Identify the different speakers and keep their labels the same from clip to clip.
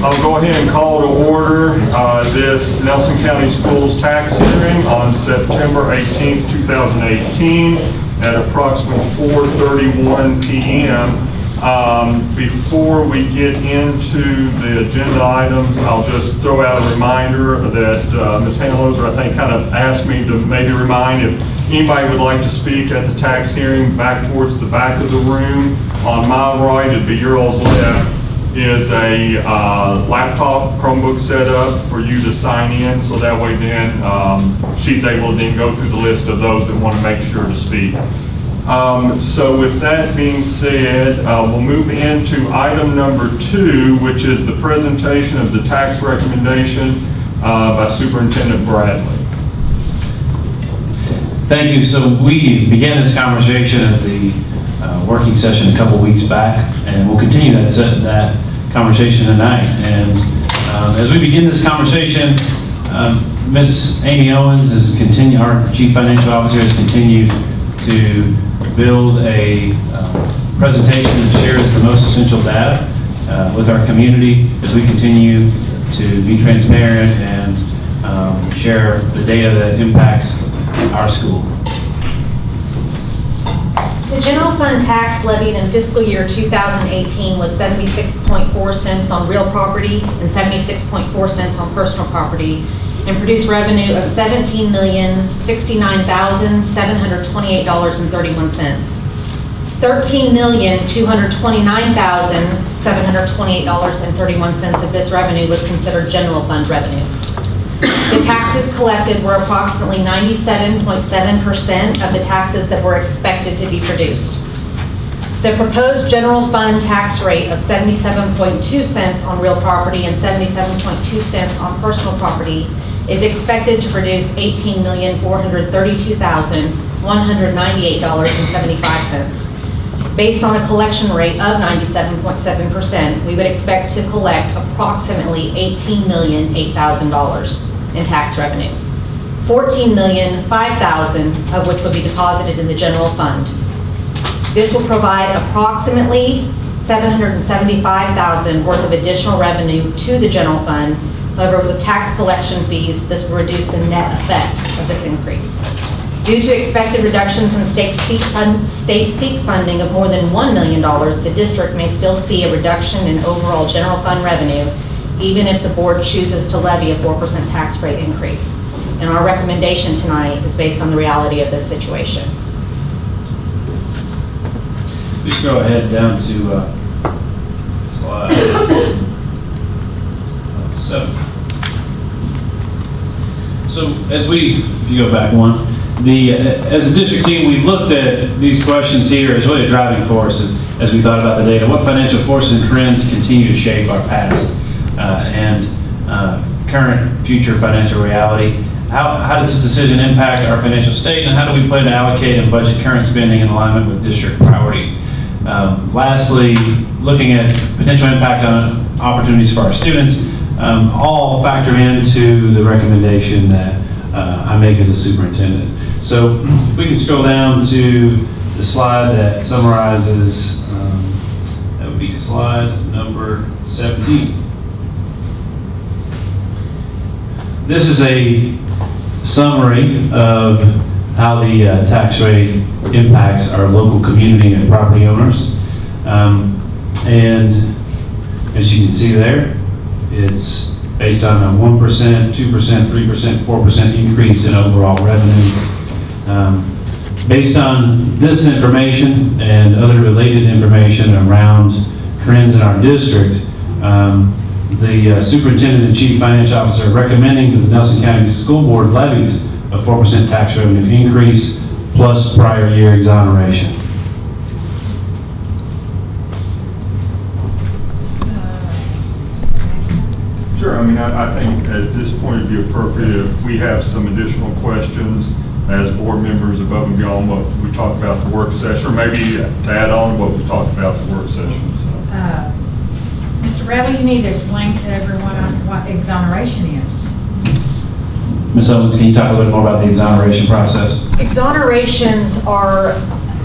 Speaker 1: I'll go ahead and call to order this Nelson County Schools tax hearing on September 18th, 2018 at approximately 4:31 p.m. Before we get into the agenda items, I'll just throw out a reminder that Ms. Hanloser, I think, kind of asked me to maybe remind if anybody would like to speak at the tax hearing back towards the back of the room. On my right, it'd be your all's left, is a laptop Chromebook set up for you to sign in, so that way then she's able to then go through the list of those that want to make sure to speak. So with that being said, we'll move into item number 2, which is the presentation of the tax recommendation by Superintendent Bradley.
Speaker 2: Thank you. So we began this conversation at the working session a couple weeks back, and we'll continue that conversation tonight. And as we begin this conversation, Ms. Amy Owens has continued, our Chief Financial Officer has continued to build a presentation that shares the most essential data with our community as we continue to be transparent and share the data that impacts our school.
Speaker 3: The general fund tax levied in fiscal year 2018 was 76.4 cents on real property and 76.4 cents on personal property, and produced revenue of $17,069,728.31. $13,229,728.31 of this revenue was considered general fund revenue. The taxes collected were approximately 97.7% of the taxes that were expected to be produced. The proposed general fund tax rate of 77.2 cents on real property and 77.2 cents on personal property is expected to produce $18,432,198.75. Based on a collection rate of 97.7%, we would expect to collect approximately $18,008,000 in tax revenue, $14,005,000 of which would be deposited in the general fund. This will provide approximately $775,000 worth of additional revenue to the general fund. However, with tax collection fees, this will reduce the net effect of this increase. Due to expected reductions in state seat funding of more than $1 million, the district may still see a reduction in overall general fund revenue, even if the board chooses to levy a 4% tax rate increase. And our recommendation tonight is based on the reality of this situation.
Speaker 2: Please go ahead down to slide 7. So as if you go back one, as a district team, we looked at these questions here as really a driving force as we thought about the data. What financial forces and trends continue to shape our past and current, future financial reality? How does this decision impact our financial state, and how do we plan to allocate and budget current spending in alignment with district priorities? Lastly, looking at potential impact on opportunities for our students, all factor into the recommendation that I make as a superintendent. So if we can scroll down to the slide that summarizes, that would be slide number 17. This is a summary of how the tax rate impacts our local community and property owners. And as you can see there, it's based on a 1%, 2%, 3%, 4% increase in overall revenue. Based on this information and other related information around trends in our district, the superintendent and chief financial officer are recommending that the Nelson County School Board levies a 4% tax revenue increase plus prior year exoneration.
Speaker 1: Sure. I mean, I think at this point it'd be appropriate if we have some additional questions as board members above and beyond what we talked about the work session, or maybe to add on what we talked about the work session. So.
Speaker 4: Mr. Bradley, you need to explain to everyone what exoneration is.
Speaker 2: Ms. Owens, can you talk a little bit more about the exoneration process?
Speaker 3: Exonerations are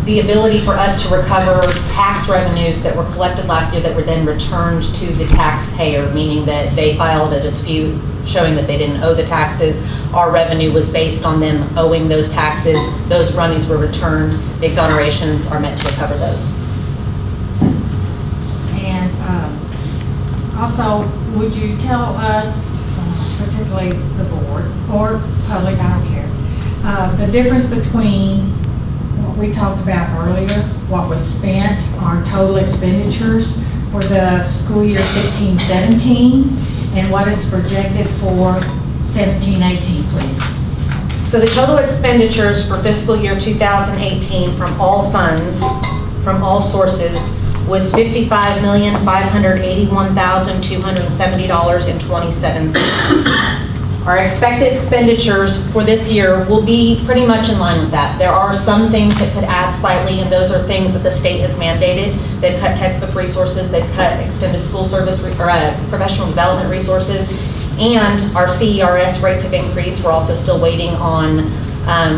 Speaker 3: the ability for us to recover tax revenues that were collected last year that were then returned to the taxpayer, meaning that they filed a dispute showing that they didn't owe the taxes. Our revenue was based on them owing those taxes. Those monies were returned. The exonerations are meant to recover those.
Speaker 4: And also, would you tell us, particularly the board or public, I don't care, the difference between what we talked about earlier, what was spent, our total expenditures for the school year 16-17, and what is projected for 17-18, please?
Speaker 3: So the total expenditures for fiscal year 2018 from all funds, from all sources, was $55,581,270.27. Our expected expenditures for this year will be pretty much in line with that. There are some things that could add slightly, and those are things that the state has mandated. They've cut textbook resources, they've cut extended school service or professional development resources, and our CERS rates have increased. We're also still waiting on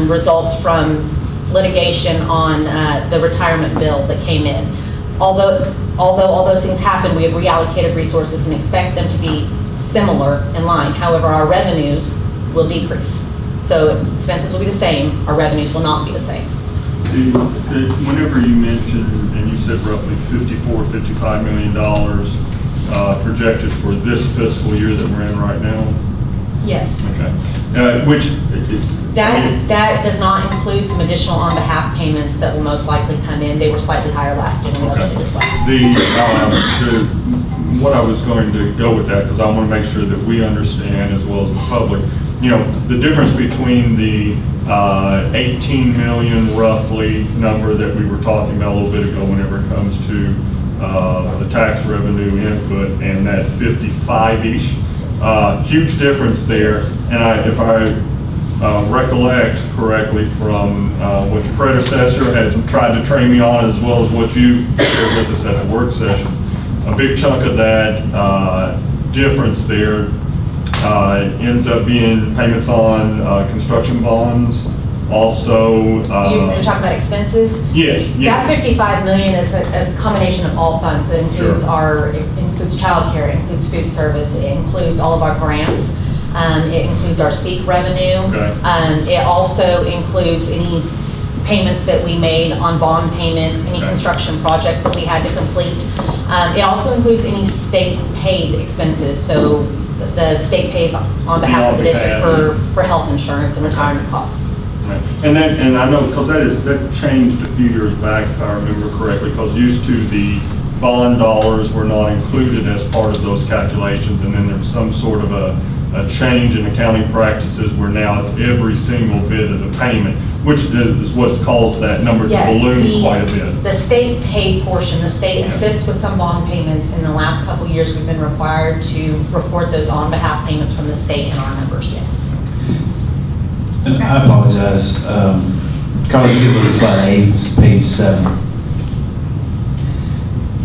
Speaker 3: results from litigation on the retirement bill that came in. Although all those things happen, we have reallocated resources and expect them to be similar in line. However, our revenues will decrease. So expenses will be the same, our revenues will not be the same.
Speaker 1: Whenever you mentioned, and you said roughly $55 million projected for this fiscal year that we're in right now?
Speaker 3: Yes.
Speaker 1: Okay.
Speaker 3: That does not include some additional on behalf payments that will most likely come in. They were slightly higher last year than we budgeted as well.
Speaker 1: What I was going to go with that, because I want to make sure that we understand as well as the public, the difference between the 18 million roughly number that we were talking about a little bit ago whenever it comes to the tax revenue input and that 55-ish, huge difference there. And if I recollect correctly from what your predecessor has tried to train me on, as well as what you shared with us at the work session, a big chunk of that difference there ends up being payments on construction bonds. Also,
Speaker 3: You're talking about expenses?
Speaker 1: Yes.
Speaker 3: That 55 million is a combination of all funds. So it includes it includes childcare, it includes food service, it includes all of our grants. It includes our SEEK revenue.
Speaker 1: Okay.
Speaker 3: It also includes any payments that we made on bond payments, any construction projects that we had to complete. It also includes any state paid expenses. So the state pays on behalf of the district for health insurance and retirement costs.
Speaker 1: Right. And I know, because that changed a few years back, if I remember correctly, because used to the bond dollars were not included as part of those calculations, and then there's some sort of a change in accounting practices where now it's every single bit of the payment, which is what's caused that number to balloon quite a bit.
Speaker 3: The state paid portion, the state assists with some bond payments. In the last couple of years, we've been required to report those on behalf payments from the state in our numbers, yes.
Speaker 2: And I apologize. Carlos, you can look at slide 8, page 7.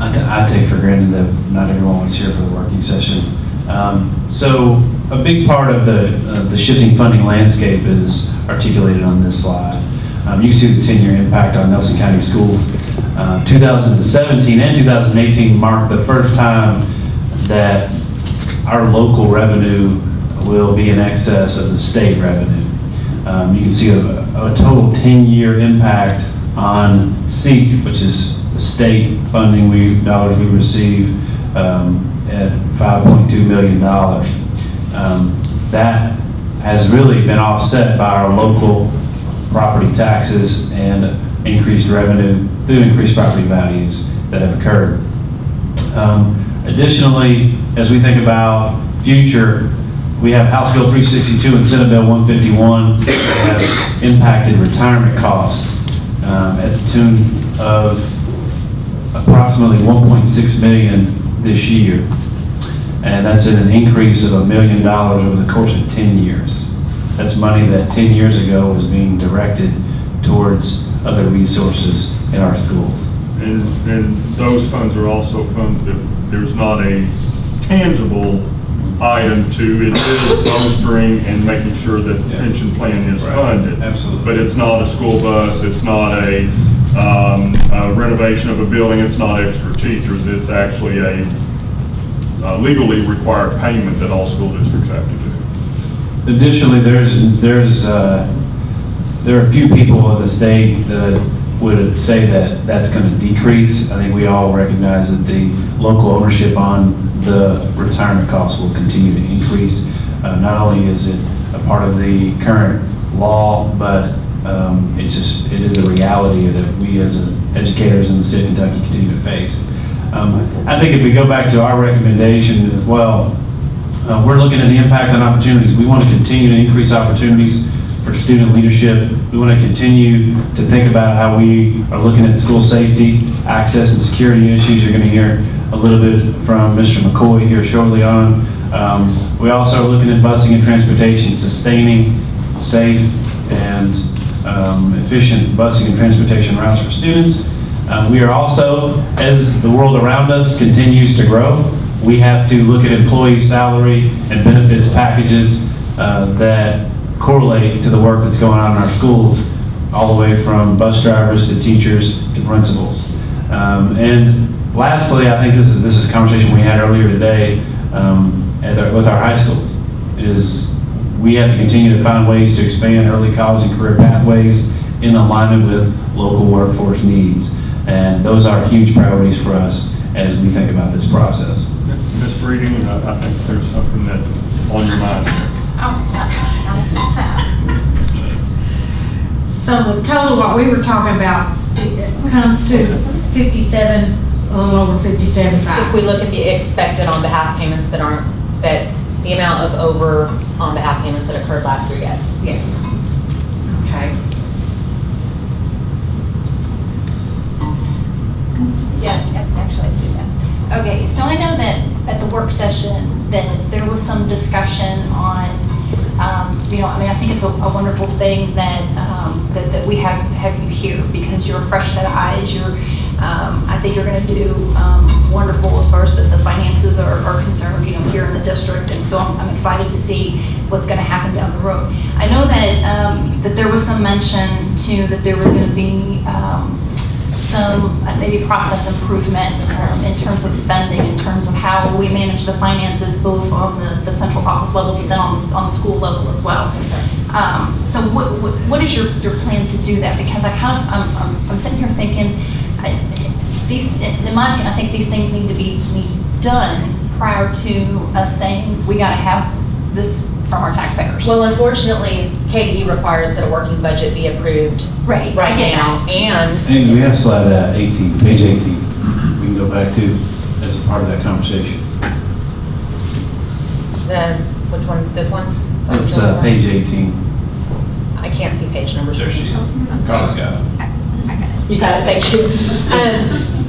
Speaker 2: I take for granted that not everyone was here for the working session. So a big part of the shifting funding landscape is articulated on this slide. You can see the 10-year impact on Nelson County Schools. 2017 and 2018 marked the first time that our local revenue will be in excess of the state revenue. You can see a total 10-year impact on SEEK, which is the state funding dollars we receive at $5.2 million. That has really been offset by our local property taxes and increased revenue through increased property values that have occurred. Additionally, as we think about future, we have House Bill 362 and Senate Bill 151 that have impacted retirement costs at the tune of approximately $1.6 million this year. And that's an increase of $1 million over the course of 10 years. That's money that 10 years ago was being directed towards other resources in our schools.
Speaker 1: And those funds are also funds that there's not a tangible item to. It is bolstering and making sure that the pension plan is funded.
Speaker 2: Absolutely.
Speaker 1: But it's not a school bus, it's not a renovation of a building, it's not extra teachers, it's actually a legally required payment that all school districts have to do.
Speaker 2: Additionally, there are a few people in the state that would say that that's going to decrease. I think we all recognize that the local ownership on the retirement costs will continue to increase. Not only is it a part of the current law, but it is a reality that we as educators in the state of Kentucky continue to face. I think if we go back to our recommendation as well, we're looking at the impact on opportunities. We want to continue to increase opportunities for student leadership. We want to continue to think about how we are looking at school safety, access and security issues. You're going to hear a little bit from Mr. McCoy here shortly on. We also are looking at busing and transportation, sustaining safe and efficient busing and transportation routes for students. We are also, as the world around us continues to grow, we have to look at employee salary and benefits packages that correlate to the work that's going on in our schools, all the way from bus drivers to teachers to principals. And lastly, I think this is a conversation we had earlier today with our high schools, is we have to continue to find ways to expand early college and career pathways in alignment with local workforce needs. And those are huge priorities for us as we think about this process.
Speaker 1: Ms. Breeding, I think there's something that's on your mind.
Speaker 4: So the total, what we were talking about, it comes to 57, a little over 57.5.
Speaker 3: If we look at the expected on behalf payments that the amount of over on behalf payments that occurred last year, yes.
Speaker 4: Yes. Okay.
Speaker 5: Yeah, actually, I do that. Okay, so I know that at the work session that there was some discussion on, I think it's a wonderful thing that that we have you here, because you're a fresh set of eyes. I think you're going to do wonderful as far as the finances are concerned, here in the district, and so I'm excited to see what's going to happen down the road. I know that that there was some mention too that there was going to be some maybe process improvement in terms of spending, in terms of how we manage the finances, both on the central office level, but then on the school level as well. So what is your plan to do that? Because I'm sitting here thinking, in my opinion, I think these things need to be done prior to us saying we got to have this from our taxpayers.
Speaker 3: Well, unfortunately, KDE requires that a working budget be approved
Speaker 5: Right
Speaker 3: now, and
Speaker 2: And we have slide 18, page 18. We can go back to as a part of that conversation.
Speaker 3: which one, this one?
Speaker 2: It's page 18.
Speaker 3: I can't see page numbers.
Speaker 2: There she is. Carla's got it.
Speaker 3: You got it, thank you.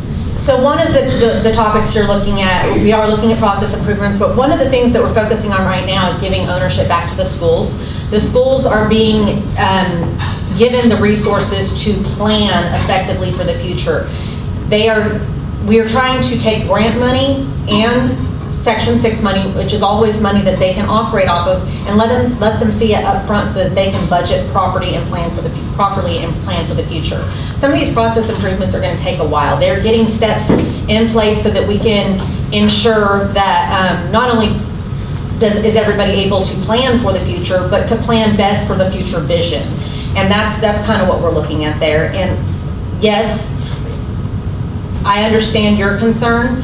Speaker 3: So one of the topics you're looking at, we are looking at process improvements, but one of the things that we're focusing on right now is giving ownership back to the schools. The schools are being given the resources to plan effectively for the future. We are trying to take grant money and Section 6 money, which is always money that they can operate off of, and let them see it up front so that they can budget properly and plan for the future. Some of these process improvements are going to take a while. They're getting steps in place so that we can ensure that not only is everybody able to plan for the future, but to plan best for the future vision. And that's kind of what we're looking at there. And yes, I understand your concern,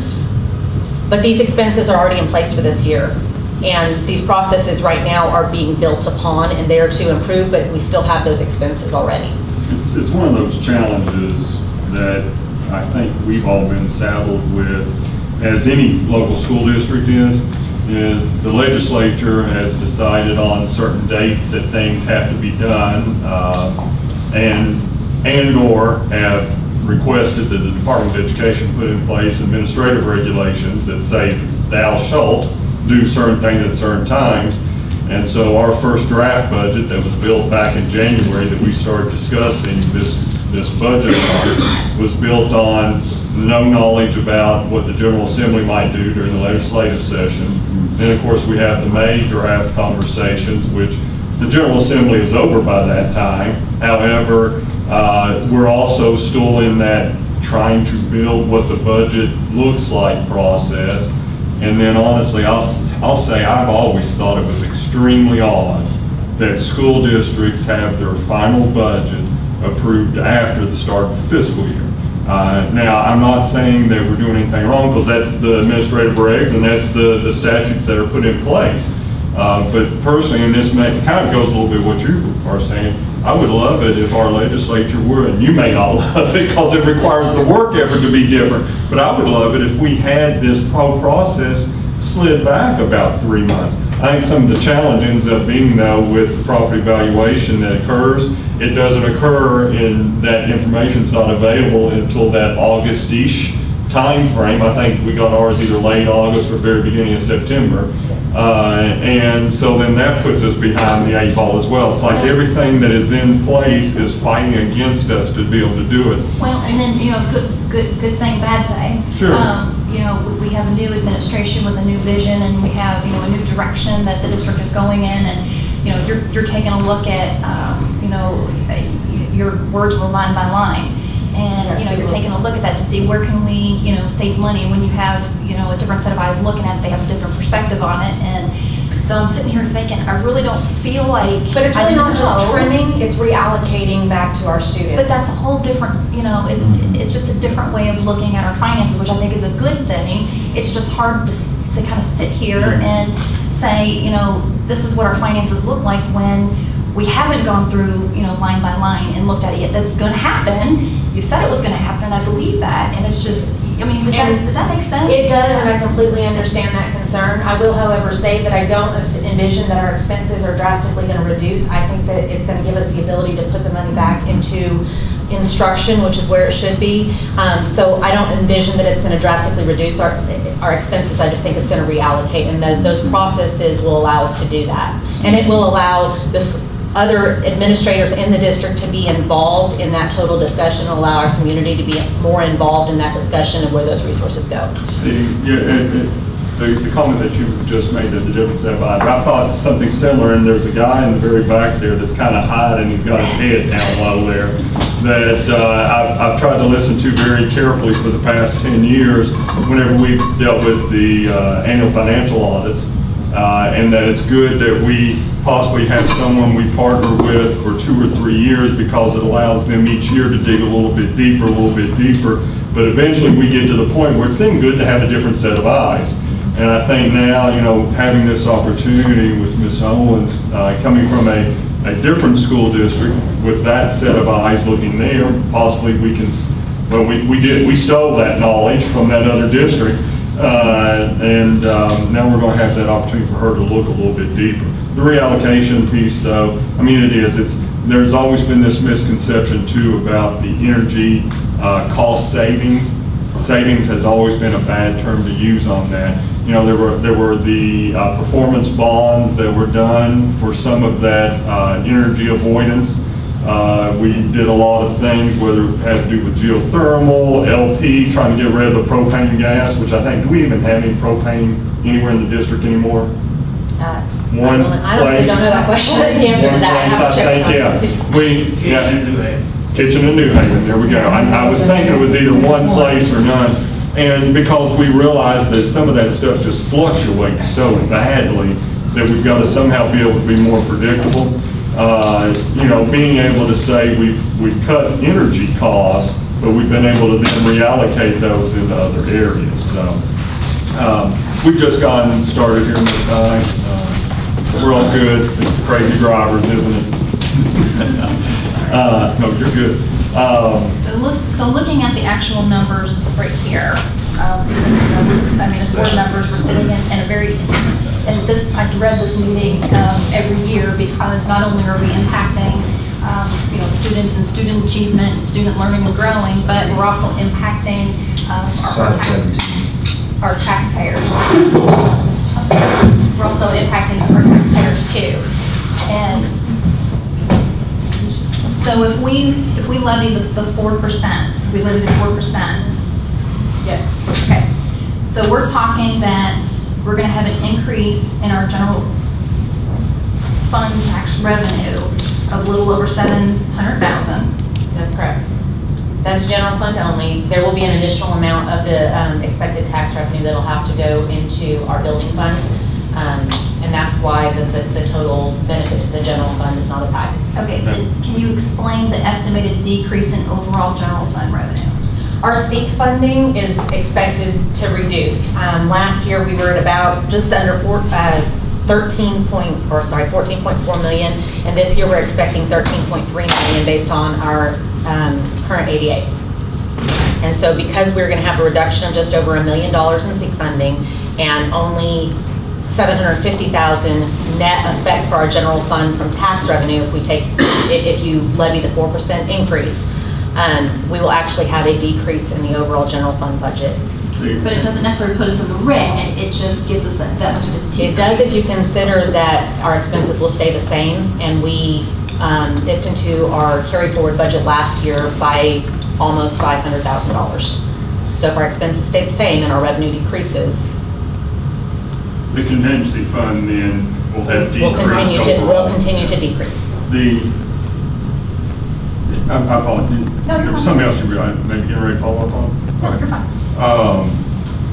Speaker 3: but these expenses are already in place for this year. And these processes right now are being built upon and there to improve, but we still have those expenses already.
Speaker 1: It's one of those challenges that I think we've all been saddled with, as any local school district is the legislature has decided on certain dates that things have to be done, and or have requested that the Department of Education put in place administrative regulations that say thou shalt do certain things at certain times. And so our first draft budget that was built back in January that we started discussing this budget on was built on no knowledge about what the General Assembly might do during the legislative session. Then of course we have the May draft conversations, which the General Assembly is over by that time. However, We're also still in that trying to build what the budget looks like process. And then honestly, I'll say I've always thought it was extremely odd that school districts have their final budget approved after the start of the fiscal year. Now, I'm not saying that we're doing anything wrong, because that's the administrative regs and that's the statutes that are put in place. But personally, and this kind of goes a little bit what you are saying, I would love it if our legislature would, and you may not love it because it requires the work effort to be different, but I would love it if we had this whole process slid back about 3 months. I think some of the challenge ends up being, though, with the property valuation that occurs, it doesn't occur in that information's not available until that August-ish time frame. I think we got ours either late August or very beginning of September. And so then that puts us behind the 8 ball as well. It's like everything that is in place is fighting against us to be able to do it.
Speaker 5: Well, and then, good thing, bad thing.
Speaker 1: Sure.
Speaker 5: We have a new administration with a new vision, and we have, a new direction that the district is going in, and, you're taking a look at, your words were line by line. And, you're taking a look at that to see where can we, save money when you have, a different set of eyes looking at it, they have a different perspective on it. And so I'm sitting here thinking, I really don't feel like.
Speaker 6: But it's really not just trimming, it's reallocating back to our students.
Speaker 5: But that's a whole different, it's just a different way of looking at our finances, which I think is a good thing. It's just hard to kind of sit here and say, this is what our finances look like when we haven't gone through, line by line and looked at it yet. That's going to happen. You said it was going to happen, and I believe that. And it's just, does that make sense?
Speaker 6: It does, and I completely understand that concern. I will, however, say that I don't envision that our expenses are drastically going to reduce. I think that it's going to give us the ability to put the money back into
Speaker 3: instruction, which is where it should be. So I don't envision that it's going to drastically reduce our expenses. I just think it's going to reallocate, and those processes will allow us to do that. And it will allow the other administrators in the district to be involved in that total discussion, allow our community to be more involved in that discussion of where those resources go.
Speaker 1: The comment that you just made, that the different set of eyes, I thought something similar, and there's a guy in the very back there that's kind of hiding, he's got his head down low there, that I've tried to listen to very carefully for the past 10 years whenever we've dealt with the annual financial audits, and that it's good that we possibly have someone we partner with for 2 or 3 years, because it allows them each year to dig a little bit deeper, but eventually we get to the point where it's then good to have a different set of eyes. And I think now, having this opportunity with Ms. Owens, coming from a different school district with that set of eyes looking there, possibly we can, well, we stole that knowledge from that other district, and now we're going to have that opportunity for her to look a little bit deeper. The reallocation piece, though, there's always been this misconception too about the energy cost savings. Savings has always been a bad term to use on that. There were the performance bonds that were done for some of that energy avoidance. We did a lot of things, whether it had to do with geothermal, LP, trying to get rid of the propane gas, which I think, do we even have any propane anywhere in the district anymore? One place.
Speaker 3: I honestly don't know that question. The answer to that, I have to check.
Speaker 1: Kitchen in New Haven, there we go. I was thinking it was either one place or none. And because we realized that some of that stuff just fluctuates so badly that we've got to somehow be able to be more predictable. Being able to say we've cut energy costs, but we've been able to then reallocate those into other areas. So we've just gotten started here, Ms. Nye. We're all good. It's the crazy drivers, isn't it? No, you're good.
Speaker 5: So looking at the actual numbers right here, as board members, we're sitting in a very, and this, I dread this meeting every year, because not only are we impacting, students and student achievement, and student learning and growing, but we're also impacting our taxpayers. We're also impacting our taxpayers too. And so if we levy the 4%, we levy the 4%.
Speaker 6: Yes.
Speaker 5: Okay. So we're talking that we're going to have an increase in our general fund tax revenue of a little over $700,000.
Speaker 6: correct. That's general fund only. There will be an additional amount of the expected tax revenue that'll have to go into our building fund. And that's why the total benefit to the general fund is not as high.
Speaker 5: Okay, can you explain the estimated decrease in overall general fund revenue?
Speaker 6: Our SEEK funding is expected to reduce. Last year, we were at about just under 14.4 million, and this year we're expecting 13.3 million based on our current 88. And so because we're going to have a reduction of just over $1 million in SEEK funding and only 750,000 net effect for our general fund from tax revenue, if you levy the 4% increase, we will actually have a decrease in the overall general fund budget.
Speaker 5: But it doesn't necessarily put us in the red, it just gives us that much of a decrease.
Speaker 3: It does if you consider that our expenses will stay the same, and we dipped into our carry forward budget last year by almost $500,000. So if our expenses stay the same and our revenue decreases,
Speaker 1: The contingency fund then will have
Speaker 3: we'll
Speaker 1: decreased overall.
Speaker 3: we'll continue to decrease.
Speaker 1: I apologize.
Speaker 5: No,
Speaker 1: There
Speaker 5: you're
Speaker 1: was
Speaker 5: fine.
Speaker 1: something else you were maybe getting ready to follow up on?
Speaker 5: No, you're fine.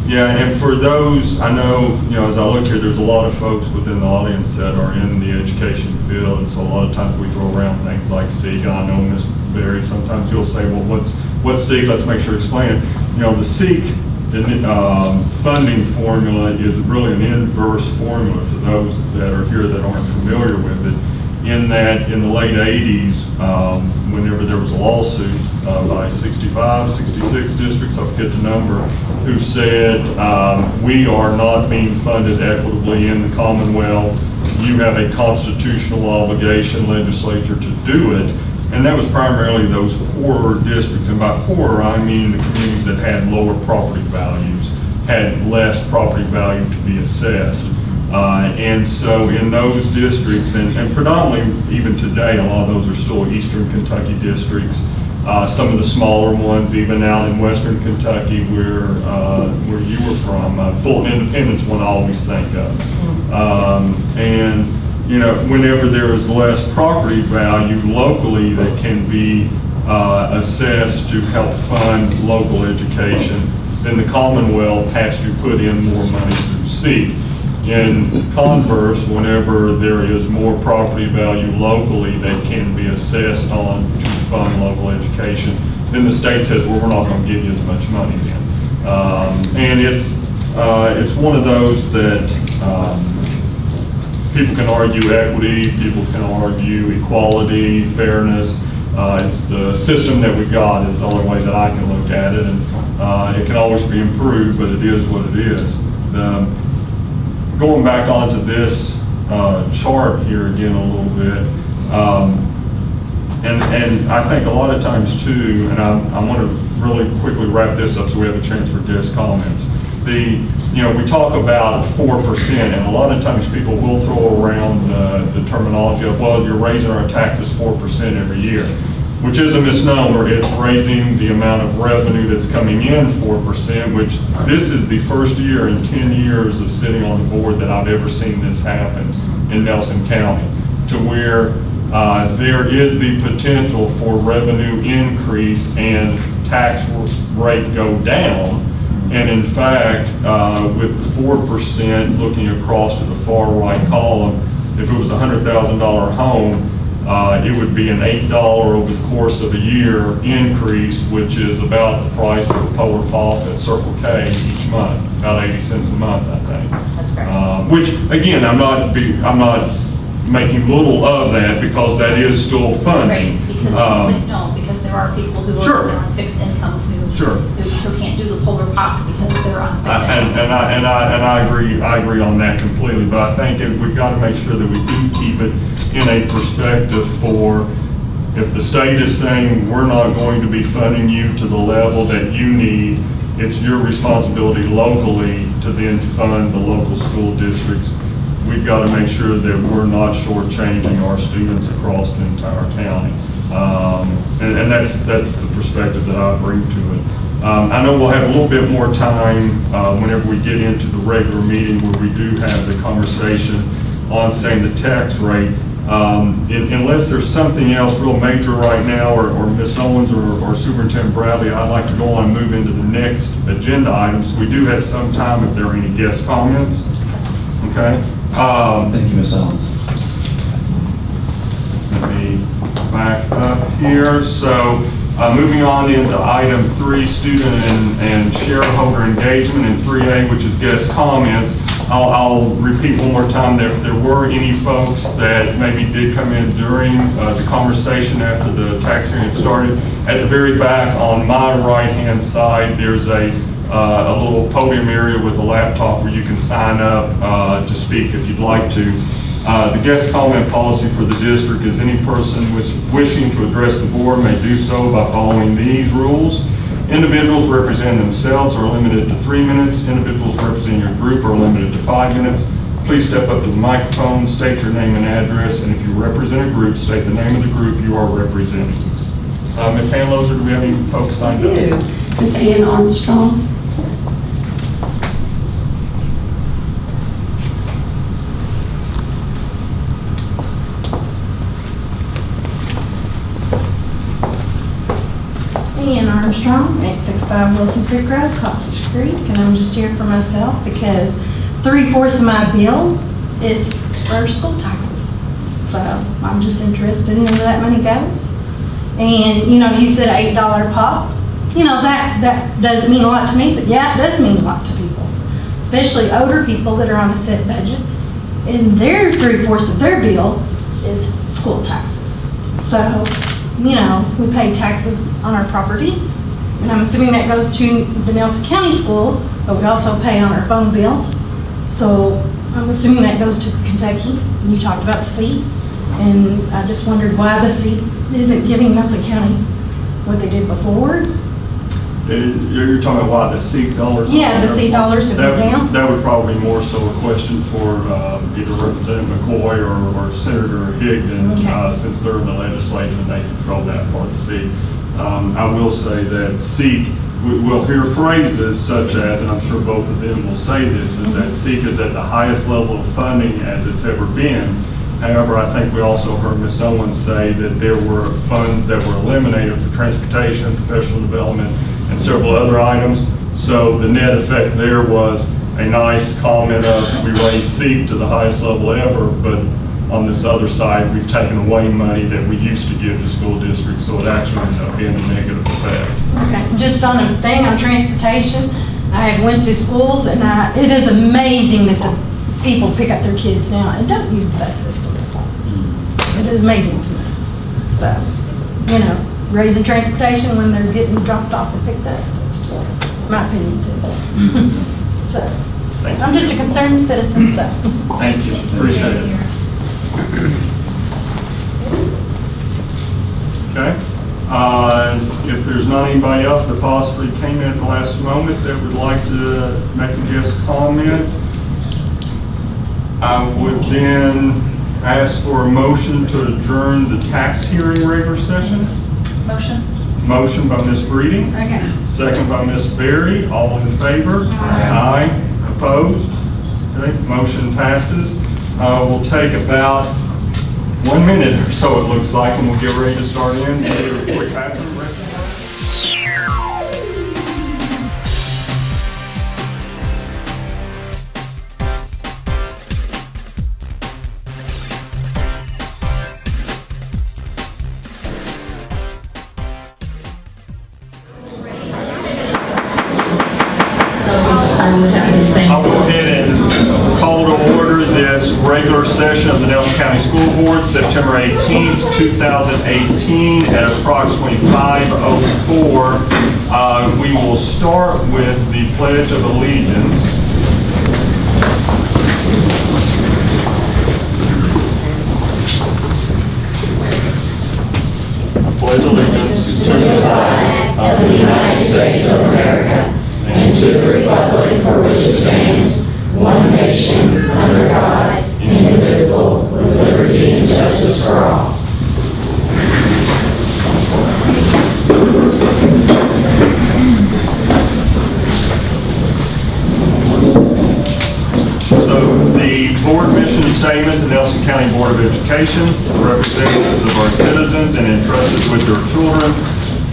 Speaker 1: Yeah, and for those, I know, as I look here, there's a lot of folks within the audience that are in the education field, and so a lot of times we throw around things like SEEK. I know, Ms. Berry, sometimes you'll say, well, what's SEEK? Let's make sure to explain it. The SEEK funding formula is really an inverse formula for those that are here that aren't familiar with it, in that in the late 80s, whenever there was a lawsuit by 65, 66 districts, I forget the number, who said, we are not being funded equitably in the Commonwealth. You have a constitutional obligation, legislature, to do it. And that was primarily those poorer districts. And by poorer, I mean the communities that had lower property values, had less property value to be assessed. And so in those districts, and predominantly even today, a lot of those are still Eastern Kentucky districts. Some of the smaller ones, even out in Western Kentucky, where you were from, Fulton Independence one I always think of. And whenever there is less property value locally that can be assessed to help fund local education, then the Commonwealth has to put in more money through SEEK. In converse, whenever there is more property value locally that can be assessed on to fund local education, then the state says, well, we're not going to give you as much money then. And it's one of those that people can argue equity, people can argue equality, fairness. It's the system that we've got is the only way that I can look at it, and it can always be improved, but it is what it is. Going back onto this chart here again a little bit, and I think a lot of times too, and I want to really quickly wrap this up so we have a chance for guest comments. We talk about 4%, and a lot of times people will throw around the terminology of, well, you're raising our taxes 4% every year, which is a misnomer. It's raising the amount of revenue that's coming in 4%, which this is the first year in 10 years of sitting on the board that I've ever seen this happen in Nelson County, to where there is the potential for revenue increase and tax rate go down. And in fact, with the 4% looking across to the far right column, if it was a $100,000 home, it would be an $8 over the course of a year increase, which is about the price of a Polar Pop at Circle K each month, about 80 cents a month, I think.
Speaker 3: That's correct.
Speaker 1: Which, again, I'm not making little of that, because that is still funding.
Speaker 5: Right, because, please don't, because there are people who
Speaker 1: Sure.
Speaker 5: are on fixed incomes who
Speaker 1: Sure.
Speaker 5: who can't do the Polar Pops because they're on fixed incomes.
Speaker 1: And I agree on that completely, but I think we've got to make sure that we do keep it in a perspective for, if the state is saying we're not going to be funding you to the level that you need, it's your responsibility locally to then fund the local school districts. We've got to make sure that we're not shortchanging our students across the entire county. And that's the perspective that I bring to it. I know we'll have a little bit more time whenever we get into the regular meeting where we do have the conversation on saying the tax rate. Unless there's something else real major right now, or Ms. Owens or Superintendent Bradley, I'd like to go on and move into the next agenda items. We do have some time if there are any guest comments. Okay?
Speaker 2: Thank you, Ms. Owens.
Speaker 1: Let me back up here. So moving on into item 3, student and shareholder engagement, and 3A, which is guest comments. I'll repeat one more time that if there were any folks that maybe did come in during the conversation after the tax hearing had started, at the very back on my right-hand side, there's a little podium area with a laptop where you can sign up to speak if you'd like to. The guest comment policy for the district is any person wishing to address the board may do so by following these rules. Individuals representing themselves are limited to 3 minutes. Individuals representing your group are limited to 5 minutes. Please step up to the microphone, state your name and address, and if you represent a group, state the name of the group you are representing. Ms. Hanloser, do we have any folks signed up?
Speaker 7: I do. Ms. Ann Armstrong.
Speaker 8: Ian Armstrong, 865 Wilson Creek Road, Cottage Creek, and I'm just here for myself because 3/4 of my bill is for school taxes. So I'm just interested in where that money goes. And, you know, you said $8 pop. You know, that doesn't mean a lot to me, but yeah, it does mean a lot to people, especially older people that are on a set budget. And their 3/4 of their bill is school taxes. So, you know, we pay taxes on our property, and I'm assuming that goes to the Nelson County schools, but we also pay on our phone bills. So I'm assuming that goes to Kentucky. You talked about the seat, and I just wondered why the seat isn't giving Nelson County what they did before.
Speaker 1: You're talking about why the seat dollars?
Speaker 8: Yeah, the seat dollars have gone down.
Speaker 1: That would probably be more so a question for either Representative McCoy or Senator Higdon,
Speaker 8: Okay.
Speaker 1: since they're in the legislature and they control that part of the seat. I will say that seat, we'll hear phrases such as, and I'm sure both of them will say this, is that seat is at the highest level of funding as it's ever been. However, I think we also heard Ms. Owens say that there were funds that were eliminated for transportation, professional development, and several other items. So the net effect there was a nice comment of we raised seat to the highest level ever, but on this other side, we've taken away money that we used to give to school districts, so it actually ends up being a negative effect.
Speaker 8: Okay, just on a thing on transportation, I have went to schools, and it is amazing that the people pick up their kids now and don't use the bus system. It is amazing to me. So, you know, raising transportation when they're getting dropped off and picked up, that's just my opinion too. So,
Speaker 1: Thank
Speaker 8: I'm
Speaker 1: you.
Speaker 8: just a concerned citizen, so.
Speaker 1: Thank you, appreciate it. Okay. If there's not anybody else that possibly came in at the last moment that would like to make a guest comment, I would then ask for a motion to adjourn the tax hearing regular session.
Speaker 5: Motion?
Speaker 1: Motion by Ms. Breeding.
Speaker 4: Second.
Speaker 1: Second by Ms. Berry. All in favor? Aye. Opposed? Okay, motion passes. We'll take about 1 minute or so, it looks like, and we'll get ready to start in. Quick bathroom break. I'll go ahead and call to order this regular session of the Nelson County School Board, September 18th, 2018, at approximately 5:04. We will start with the Pledge of Allegiance. Pledge allegiance to the flag
Speaker 9: of the United States of America and to the republic for which it stands, one nation, under God, indivisible, with liberty and justice for all.
Speaker 1: So the board mission statement statement, the Nelson County Board of Education, representatives of our citizens and entrusted with their children,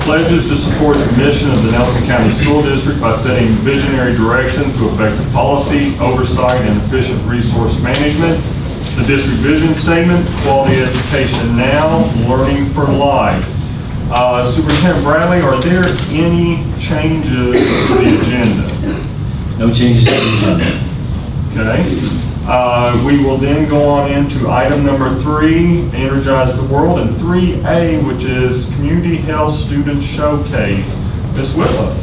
Speaker 1: pledges to support the mission of the Nelson County School District by setting visionary direction through effective policy, oversight, and efficient resource management. The district vision statement, quality education now, learning for life. Superintendent Bradley, are there any changes to the agenda?
Speaker 2: No changes to the agenda.
Speaker 1: Okay. We will then go on into item number 3, Energize the World, and 3A, which is Community Health Student Showcase. Ms. Whitlow.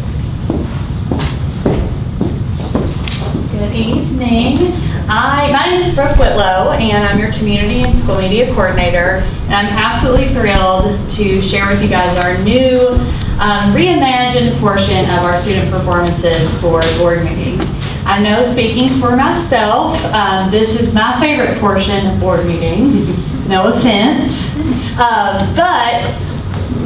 Speaker 10: Good evening. My name is Brooke Whitlow, and I'm your Community and School Media Coordinator. And I'm absolutely thrilled to share with you guys our new reimagined portion of our student performances for board meetings. I know, speaking for myself, this is my favorite portion of board meetings. No offense. But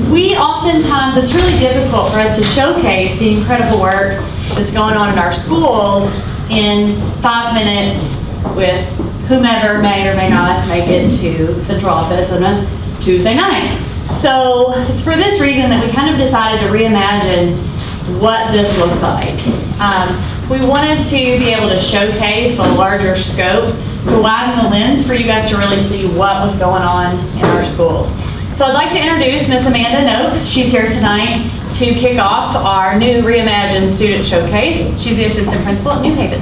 Speaker 10: we oftentimes, it's really difficult for us to showcase the incredible work that's going on in our schools in 5 minutes with whomever may or may not make it to central office on a Tuesday night. So it's for this reason that we kind of decided to reimagine what this looks like. We wanted to be able to showcase a larger scope, to widen the lens for you guys to really see what was going on in our schools. So I'd like to introduce Miss Amanda Noakes. She's here tonight to kick off our new reimagined student showcase. She's the assistant principal at New Haven.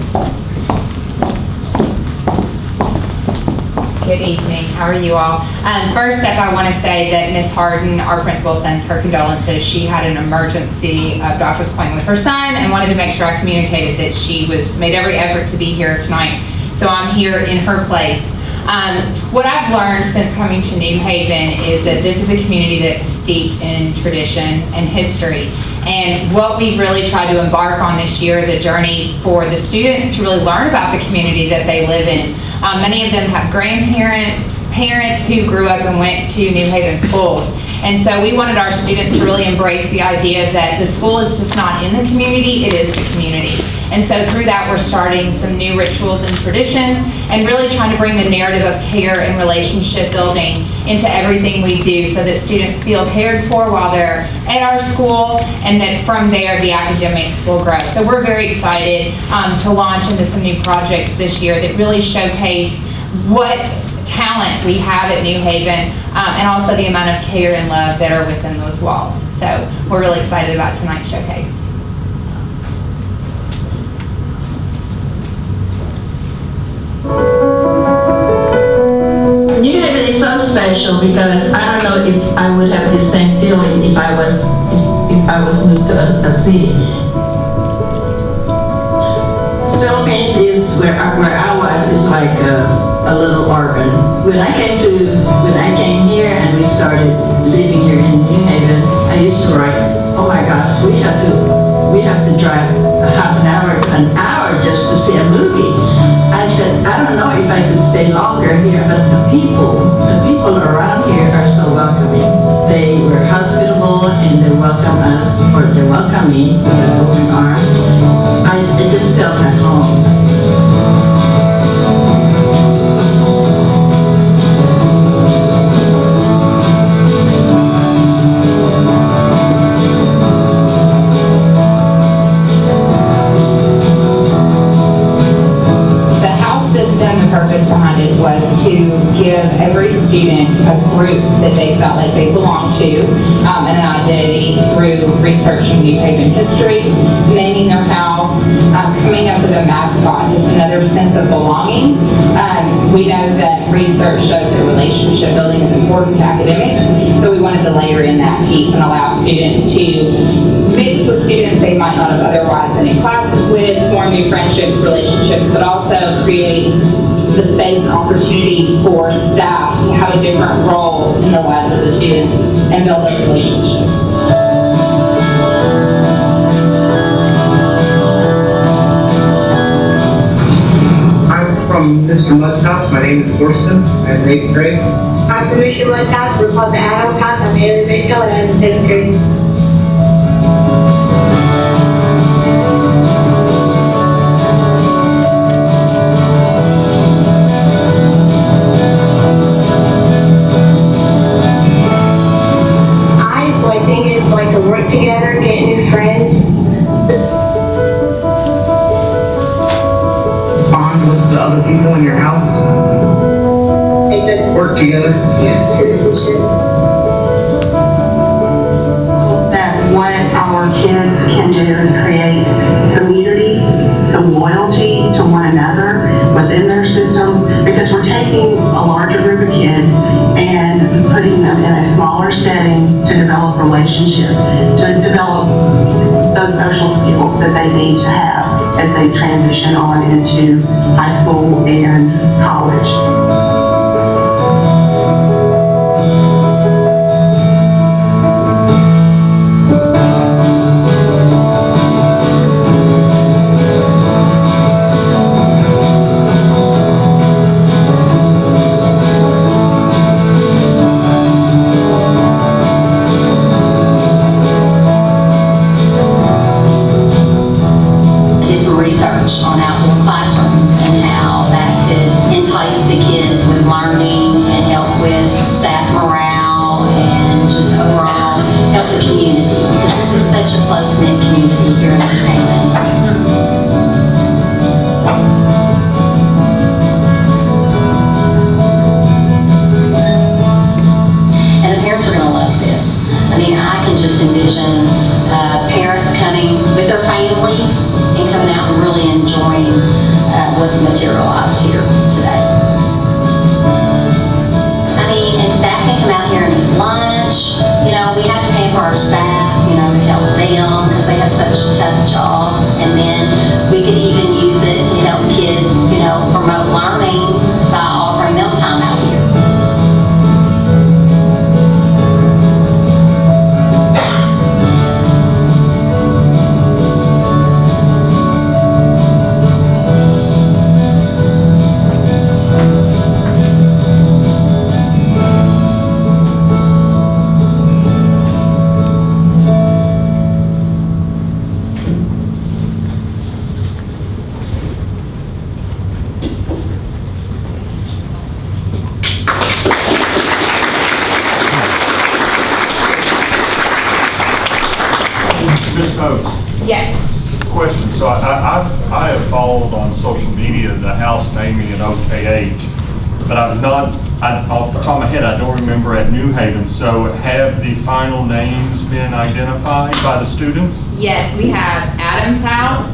Speaker 11: Good evening. How are you all? First up, I want to say that Ms. Harden, our principal, sends her condolences. She had an emergency doctor's appointment with her son and wanted to make sure I communicated that she made every effort to be here tonight. So I'm here in her place. What I've learned since coming to New Haven is that this is a community that's steeped in tradition and history. And what we've really tried to embark on this year is a journey for the students to really learn about the community that they live in. Many of them have grandparents, parents who grew up and went to New Haven schools. And so we wanted our students to really embrace the idea that the school is just not in the community, it is the community. And so through that, we're starting some new rituals and traditions and really trying to bring the narrative of care and relationship building into everything we do so that students feel cared for while they're at our school, and that from there, the academics will grow. So we're very excited to launch into some new projects this year that really showcase what talent we have at New Haven, and also the amount of care and love that are within those walls. So we're really excited about tonight's showcase.
Speaker 9: New Haven is so special because I don't know if I would have the same feeling if I was moved to a city. Philippines is where I was is like a little orphan. When I came here and we started living here in New Haven, I used to write, oh my gosh, we have to drive half an hour just to see a movie. I said, I don't know if I could stay longer here, but the people around here are so welcoming. They were hospitable and they welcome me with an open arms. I just felt at home.
Speaker 11: Was to give every student a group that they felt like they belonged to, and an identity through researching New Haven history, naming their house, coming up with a mascot, just another sense of belonging. We know that research shows that relationship building is important to academics, so we wanted to layer in that piece and allow students to mix with students they might not have otherwise been in classes with, form new friendships, relationships, but also create the space and opportunity for staff to have a different role in the lives of the students and build those relationships.
Speaker 12: I'm from Mr. Mudd's house. My name is Thorsten. I'm in 8th grade.
Speaker 13: I'm from Mr. Mudd's house. We're called the Adams house. I'm Haley Rachel and I'm in 7th grade.
Speaker 12: other people in your house?
Speaker 13: A good
Speaker 12: Work together?
Speaker 13: citizenship.
Speaker 14: That what our kids can do is create some unity, some loyalty to one another within their systems, because we're taking a larger group of kids and putting them in a smaller setting to develop relationships, to develop those social skills that they need to have as they transition on into high school and college.
Speaker 15: Did some research on outdoor classrooms and how that could entice the kids with learning and help with staff morale and just overall help the community, because this is such a close-knit community here in New Haven. And the parents are going to love this. I mean, I can just envision parents coming with their families and coming out and really enjoying what's materialized here today. I mean, and staff can come out here and eat lunch. You know, we have to pay for our staff, you know, to help them because they have such tough jobs. And then we could even use it to help kids, you know, promote learning by offering them time out here.
Speaker 1: Ms. Oaks,
Speaker 6: Yes.
Speaker 1: question. So I have followed on social media the house naming at OKH, but I've not, off the top of my head, I don't remember at New Haven. So have the final names been identified by the students?
Speaker 11: Yes, we have Adams House,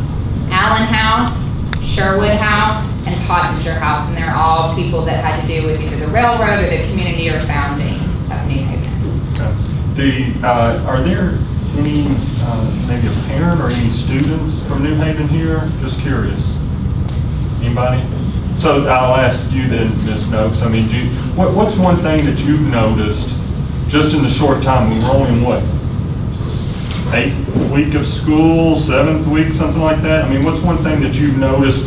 Speaker 11: Allen House, Sherwood House, and Pottinger House, and they're all people that had to do with either the railroad or the community or founding of New Haven.
Speaker 1: Are there any, maybe a parent or any students from New Haven here? Just curious. Anybody? So I'll ask you then, Ms. Noakes. I mean, what's one thing that you've noticed just in the short time? We're only in what, 8th week of school, 7th week, something like that? I mean, what's one thing that you've noticed,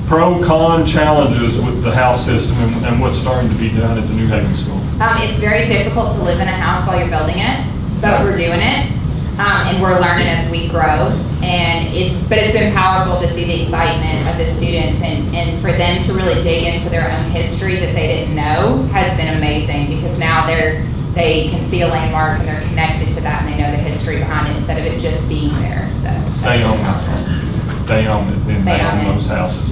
Speaker 1: pro, con challenges with the house system and what's starting to be done at the New Haven school?
Speaker 11: It's very difficult to live in a house while you're building it, but we're doing it. And we're learning as we grow, and but it's been powerful to see the excitement of the students and for them to really dig into their own history that they didn't know has been amazing, because now they can see a landmark and they're connected to that and they know the history behind it instead of it just being there. So
Speaker 1: They own it. They own it, and they own those houses.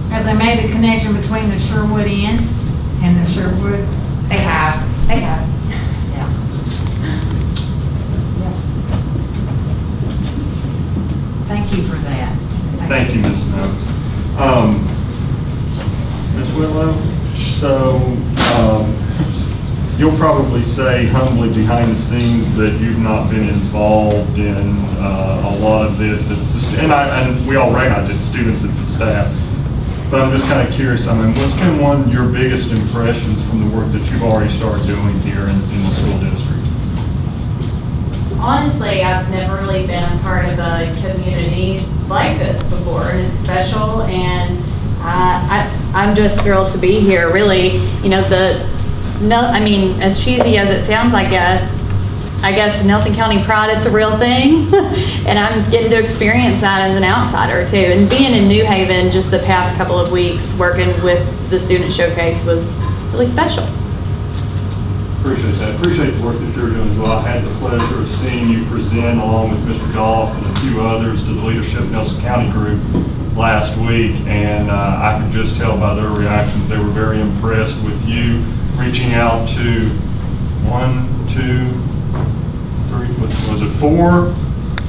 Speaker 4: Have they made a connection between the Sherwood Inn and the Sherwood?
Speaker 11: They have.
Speaker 4: Yeah. Thank you for that.
Speaker 1: Thank you, Ms. Noakes. Ms. Whitlow, so you'll probably say humbly behind the scenes that you've not been involved in a lot of this. And we all recognize it's students, it's the staff. But I'm just kind of curious, I mean, what's been one of your biggest impressions from the work that you've already started doing here in the school district?
Speaker 10: Honestly, I've never really been a part of a community like this before, and it's special, and I'm just thrilled to be here, really. You know, I mean, as cheesy as it sounds, I guess the Nelson County pride, it's a real thing, and I'm getting to experience that as an outsider, too. And being in New Haven just the past couple of weeks, working with the Student Showcase was really special.
Speaker 1: Appreciate that. Appreciate the work that you're doing as well. I had the pleasure of seeing you present along with Mr. Goff and a few others to the Leadership Nelson County group last week, and I could just tell by their reactions they were very impressed with you reaching out to 1, 2, 3, was it 4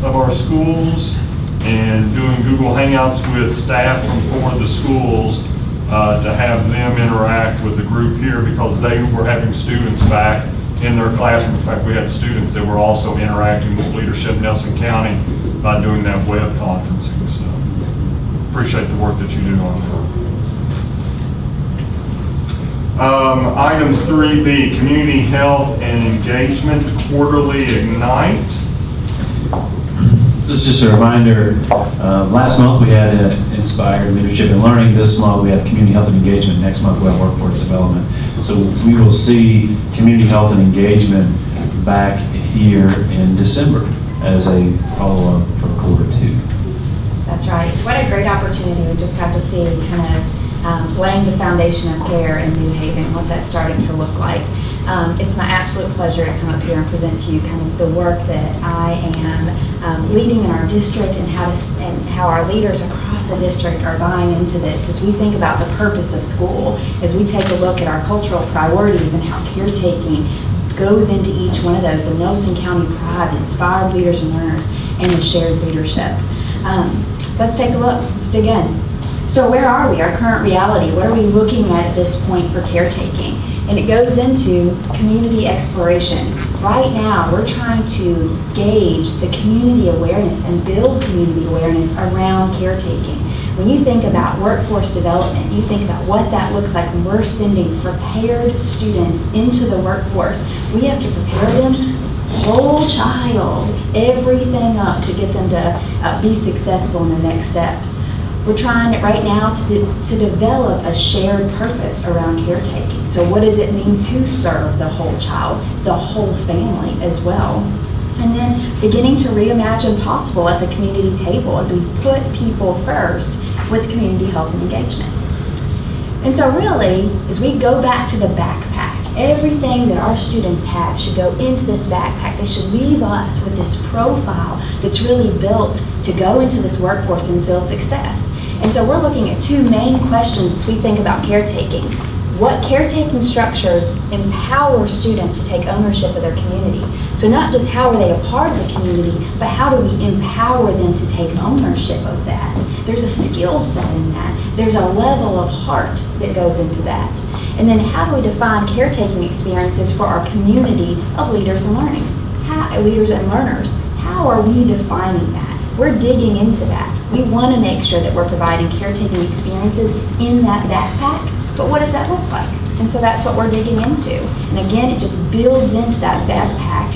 Speaker 1: of our schools, and doing Google Hangouts with staff from 4 of the schools to have them interact with the group here, because they were having students back in their classroom. In fact, we had students that were also interacting with Leadership Nelson County by doing that web conferencing. So appreciate the work that you do on that. Item 3B, Community Health and Engagement Quarterly Ignite.
Speaker 2: This is just a reminder, last month we had Inspired Leadership and Learning. This month we have Community Health and Engagement. Next month we have Workforce Development. So we will see Community Health and Engagement back here in December as a follow-up for quarter 2.
Speaker 16: That's right. What a great opportunity we just got to see, kind of laying the foundation of care in New Haven, what that's starting to look like. It's my absolute pleasure to come up here and present to you kind of the work that I am leading in our district, and how our leaders across the district are buying into this as we think about the purpose of school, as we take a look at our cultural priorities and how caretaking goes into each one of those, the Nelson County pride, the inspired leaders and learners, and the shared leadership. Let's take a look. Let's dig in. So where are we? Our current reality. What are we looking at this point for caretaking? And it goes into community exploration. Right now, we're trying to gauge the community awareness and build community awareness around caretaking. When you think about workforce development, you think about what that looks like when we're sending prepared students into the workforce. We have to prepare them whole child, everything up to get them to be successful in the next steps. We're trying right now to develop a shared purpose around caretaking. So what does it mean to serve the whole child, the whole family as well? And then beginning to reimagine possible at the community table as we put people first with community health and engagement. And so really, as we go back to the backpack, everything that our students have should go into this backpack. They should leave us with this profile that's really built to go into this workforce and feel success. And so we're looking at 2 main questions as we think about caretaking. What caretaking structures empower students to take ownership of their community? So not just how are they a part of the community, but how do we empower them to take ownership of that? There's a skill set in that. There's a level of heart that goes into that. And then how do we define caretaking experiences for our community of leaders and leaders and learners? How are we defining that? We're digging into that. We want to make sure that we're providing caretaking experiences in that backpack, but what does that look like? And so that's what we're digging into. And again, it just builds into that backpack,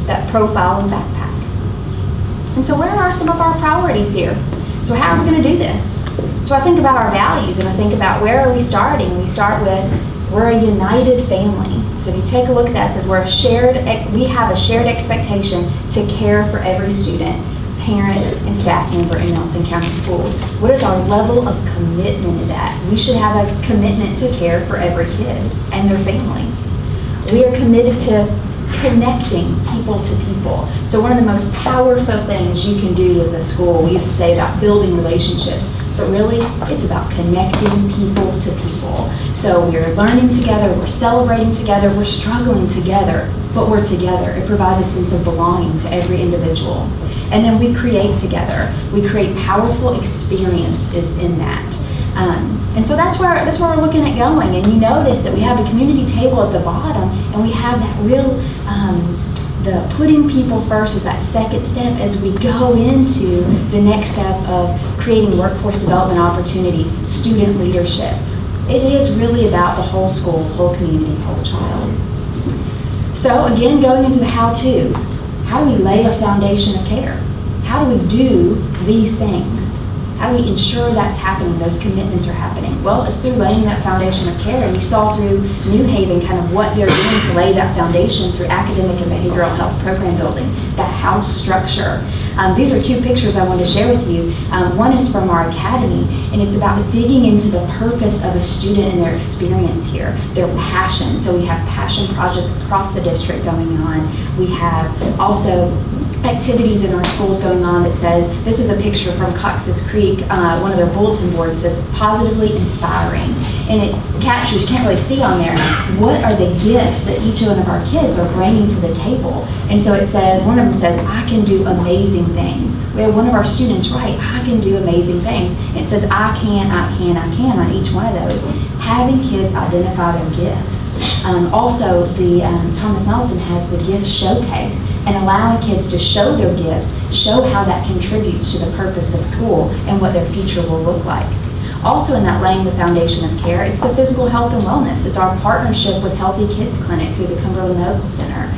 Speaker 16: that profile and backpack. And so where are some of our priorities here? So how are we going to do this? So I think about our values, and I think about where are we starting? We start with, we're a united family. So if you take a look at that, it says we have a shared expectation to care for every student, parent, and staff member in Nelson County Schools. What is our level of commitment to that? We should have a commitment to care for every kid and their families. We are committed to connecting people to people. So one of the most powerful things you can do with a school, we used to say about building relationships, but really it's about connecting people to people. So we're learning together, we're celebrating together, we're struggling together, but we're together. It provides a sense of belonging to every individual. And then we create together. We create powerful experiences in that. And so that's where we're looking at going. And you notice that we have the community table at the bottom, and we have that real, the putting people first is that second step as we go into the next step of creating workforce development opportunities, student leadership. It is really about the whole school, whole community, whole child. So again, going into the how-tos, how do we lay a foundation of care? How do we do these things? How do we ensure that's happening, those commitments are happening? Well, it's through laying that foundation of care. And you saw through New Haven kind of what they're doing to lay that foundation through academic and behavioral health program building, the house structure. These are two pictures I wanted to share with you. One is from our academy, and it's about digging into the purpose of a student and their experience here, their passion. So we have passion projects across the district going on. We have also activities in our schools going on that says, this is a picture from Cox's Creek, one of their bulletin boards says, positively inspiring. And it captures, you can't really see on there, what are the gifts that each one of our kids are bringing to the table. And so it says, one of them says, I can do amazing things. We have one of our students write, I can do amazing things. And it says, I can on each one of those. Having kids identify their gifts. Also, the Thomas Nelson has the gift showcase, and allowing kids to show their gifts, show how that contributes to the purpose of school and what their future will look like. Also in that laying the foundation of care, it's the physical health and wellness. It's our partnership with Healthy Kids Clinic through the Cumberland Medical Center.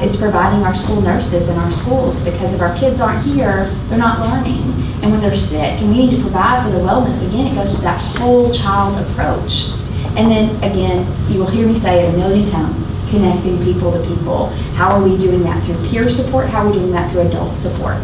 Speaker 16: It's providing our school nurses in our schools, because if our kids aren't here, they're not learning. And when they're sick, and we need to provide for the wellness, again, it goes to that whole child approach. And then again, you will hear me say it a million times, connecting people to people. How are we doing that? Through peer support? How are we doing that through adult support?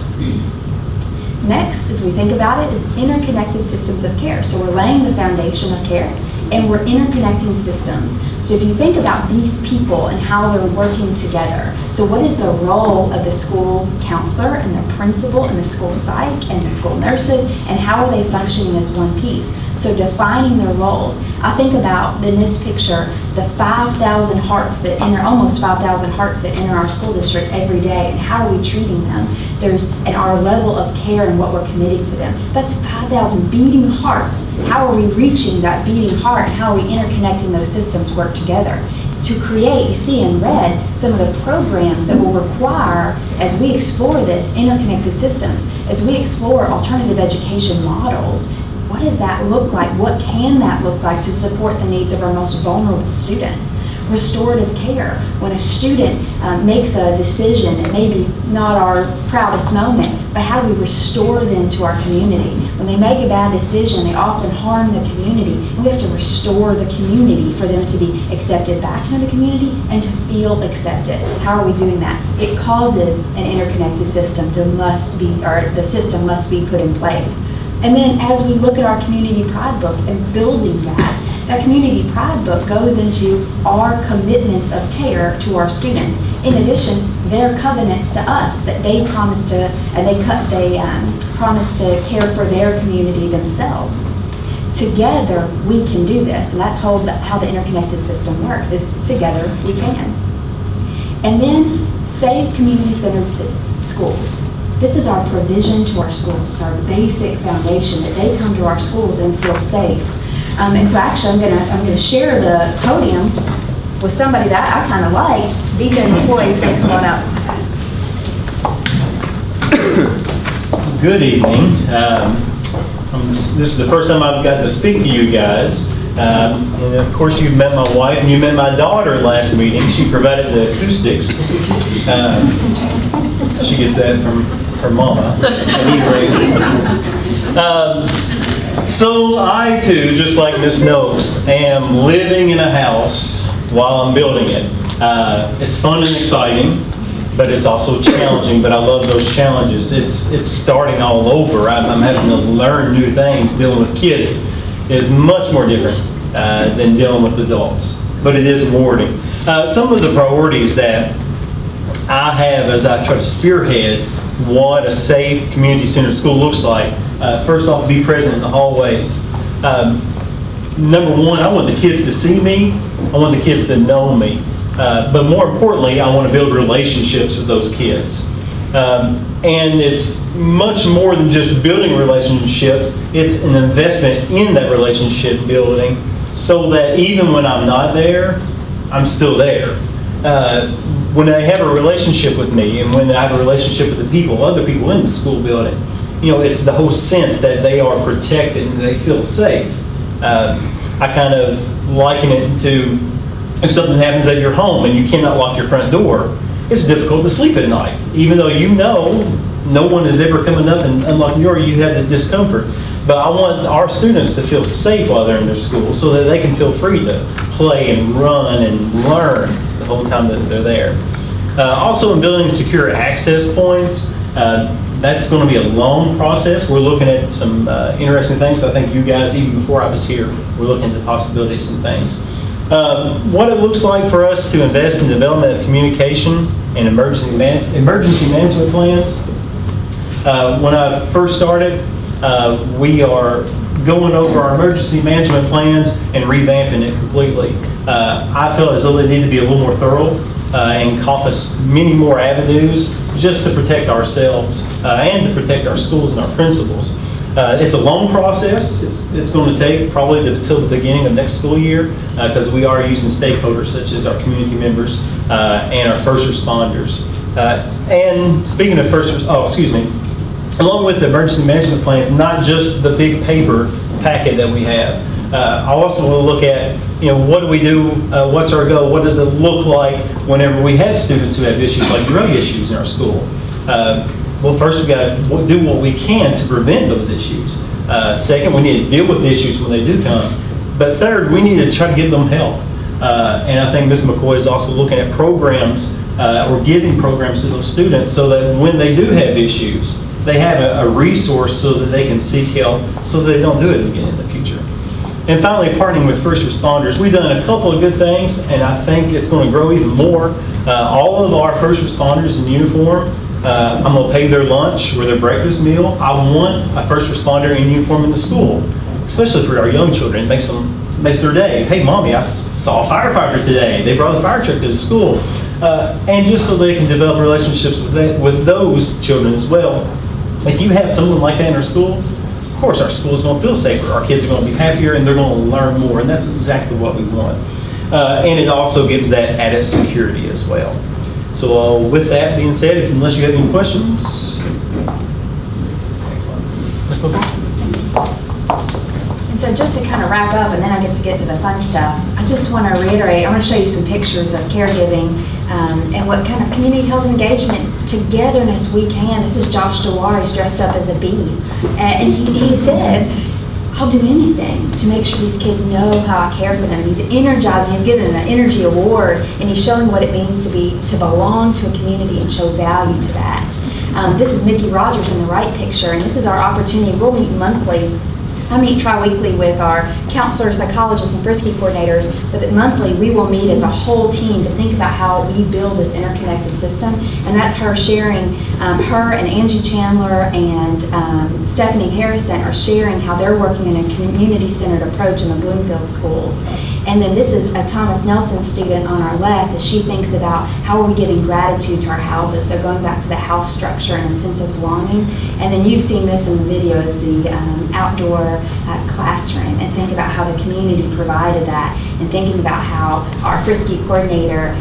Speaker 16: Next, as we think about it, is interconnected systems of care. So we're laying the foundation of care, and we're interconnecting systems. So if you think about these people and how they're working together, so what is the role of the school counselor and the principal and the school psych and the school nurses, and how are they functioning as one piece? So defining their roles. I think about, in this picture, the 5,000 hearts that enter, almost 5,000 hearts that enter our school district every day, and how are we treating them? And our level of care and what we're committing to them. That's 5,000 beating hearts. How are we reaching that beating heart? How are we interconnecting those systems work together? To create, you see in red, some of the programs that will require, as we explore this, interconnected systems, as we explore alternative education models. What does that look like? What can that look like to support the needs of our most vulnerable students? Restorative care. When a student makes a decision that may be not our proudest moment, but how do we restore them to our community? When they make a bad decision, they often harm the community, and we have to restore the community for them to be accepted back into the community and to feel accepted. How are we doing that? It causes an interconnected system the system must be put in place. And then as we look at our community pride book and building that community pride book goes into our commitments of care to our students. In addition, their covenants to us that they promise to, and they promise to care for their community themselves. Together, we can do this, and that's how the interconnected system works, is together we can. And then, safe community-centered schools. This is our provision to our schools. It's our basic foundation that they come to our schools and feel safe. And so actually, I'm gonna share the podium with somebody that I kind of like. DJ McCoy is gonna come on up.
Speaker 17: Good evening. This is the first time I've got to speak to you guys. And of course, you've met my wife and you met my daughter last meeting. She provided the acoustics. She gets that from her mama. At any rate. So I too, just like Ms. Noakes, am living in a house while I'm building it. It's fun and exciting, but it's also challenging, but I love those challenges. It's starting all over. I'm having to learn new things. Dealing with kids is much more different than dealing with adults, but it is rewarding. Some of the priorities that I have as I try to spearhead what a safe, community-centered school looks like. First off, be present in the hallways. Number one, I want the kids to see me. I want the kids to know me. But more importantly, I want to build relationships with those kids. And it's much more than just building a relationship. It's an investment in that relationship building so that even when I'm not there, I'm still there. When they have a relationship with me and when I have a relationship with the people, other people in the school building, it's the whole sense that they are protected and they feel safe. I kind of liken it to if something happens at your home and you cannot lock your front door, it's difficult to sleep at night, even though you know no one is ever coming up, and unlike you have the discomfort. But I want our students to feel safe while they're in their school so that they can feel free to play and run and learn the whole time that they're there. Also, in building secure access points, that's going to be a long process. We're looking at some interesting things. I think you guys, even before I was here, were looking at the possibilities and things. What it looks like for us to invest in development of communication and emergency management plans. When I first started, we are going over our emergency management plans and revamping it completely. I felt as though they need to be a little more thorough and encompass many more avenues just to protect ourselves and to protect our schools and our principals. It's a long process. It's going to take probably until the beginning of next school year because we are using stakeholders such as our community members and our first responders. And speaking of along with the emergency management plans, not just the big paper packet that we have. I also want to look at, what do we do? What's our goal? What does it look like whenever we have students who have issues like drug issues in our school? Well, first we've got to do what we can to prevent those issues. Second, we need to deal with the issues when they do come. But third, we need to try to give them help. And I think Ms. McCoy is also looking at programs or giving programs to those students so that when they do have issues, they have a resource so that they can seek help so that they don't do it again in the future. And finally, partnering with first responders. We've done a couple of good things, and I think it's going to grow even more. All of our first responders in uniform, I'm going to pay their lunch or their breakfast meal. I want a first responder in uniform in the school, especially for our young children. It makes their day. Hey, Mommy, I saw a firefighter today. They brought a fire truck to the school. And just so they can develop relationships with those children as well. If you have someone like that in our school, of course our school is going to feel safer. Our kids are going to be happier and they're going to learn more, and that's exactly what we want. And it also gives that added security as well. So with that being said, unless you have any questions. Excellent. Ms. McCoy?
Speaker 16: And so just to kind of wrap up, and then I get to the fun stuff, I just want to reiterate, I want to show you some pictures of caregiving and what kind of community health engagement togetherness we can. This is Josh DeWar, he's dressed up as a bee. And he said, I'll do anything to make sure these kids know how I care for them. He's energizing, he's giving an energy award, and he's showing what it means to belong to a community and show value to that. This is Mickey Rogers in the right picture, and this is our opportunity. We'll meet monthly. I meet tri-weekly with our counselors, psychologists, and Frisky coordinators, but monthly we will meet as a whole team to think about how we build this interconnected system, and that's her sharing, her and Angie Chandler and Stephanie Harrison are sharing how they're working in a community-centered approach in the Bloomfield schools. And then this is a Thomas Nelson student on our left as she thinks about how are we giving gratitude to our houses, so going back to the house structure and a sense of belonging. And then you've seen this in the video as the outdoor classroom, and think about how the community provided that, and thinking about how our Frisky coordinator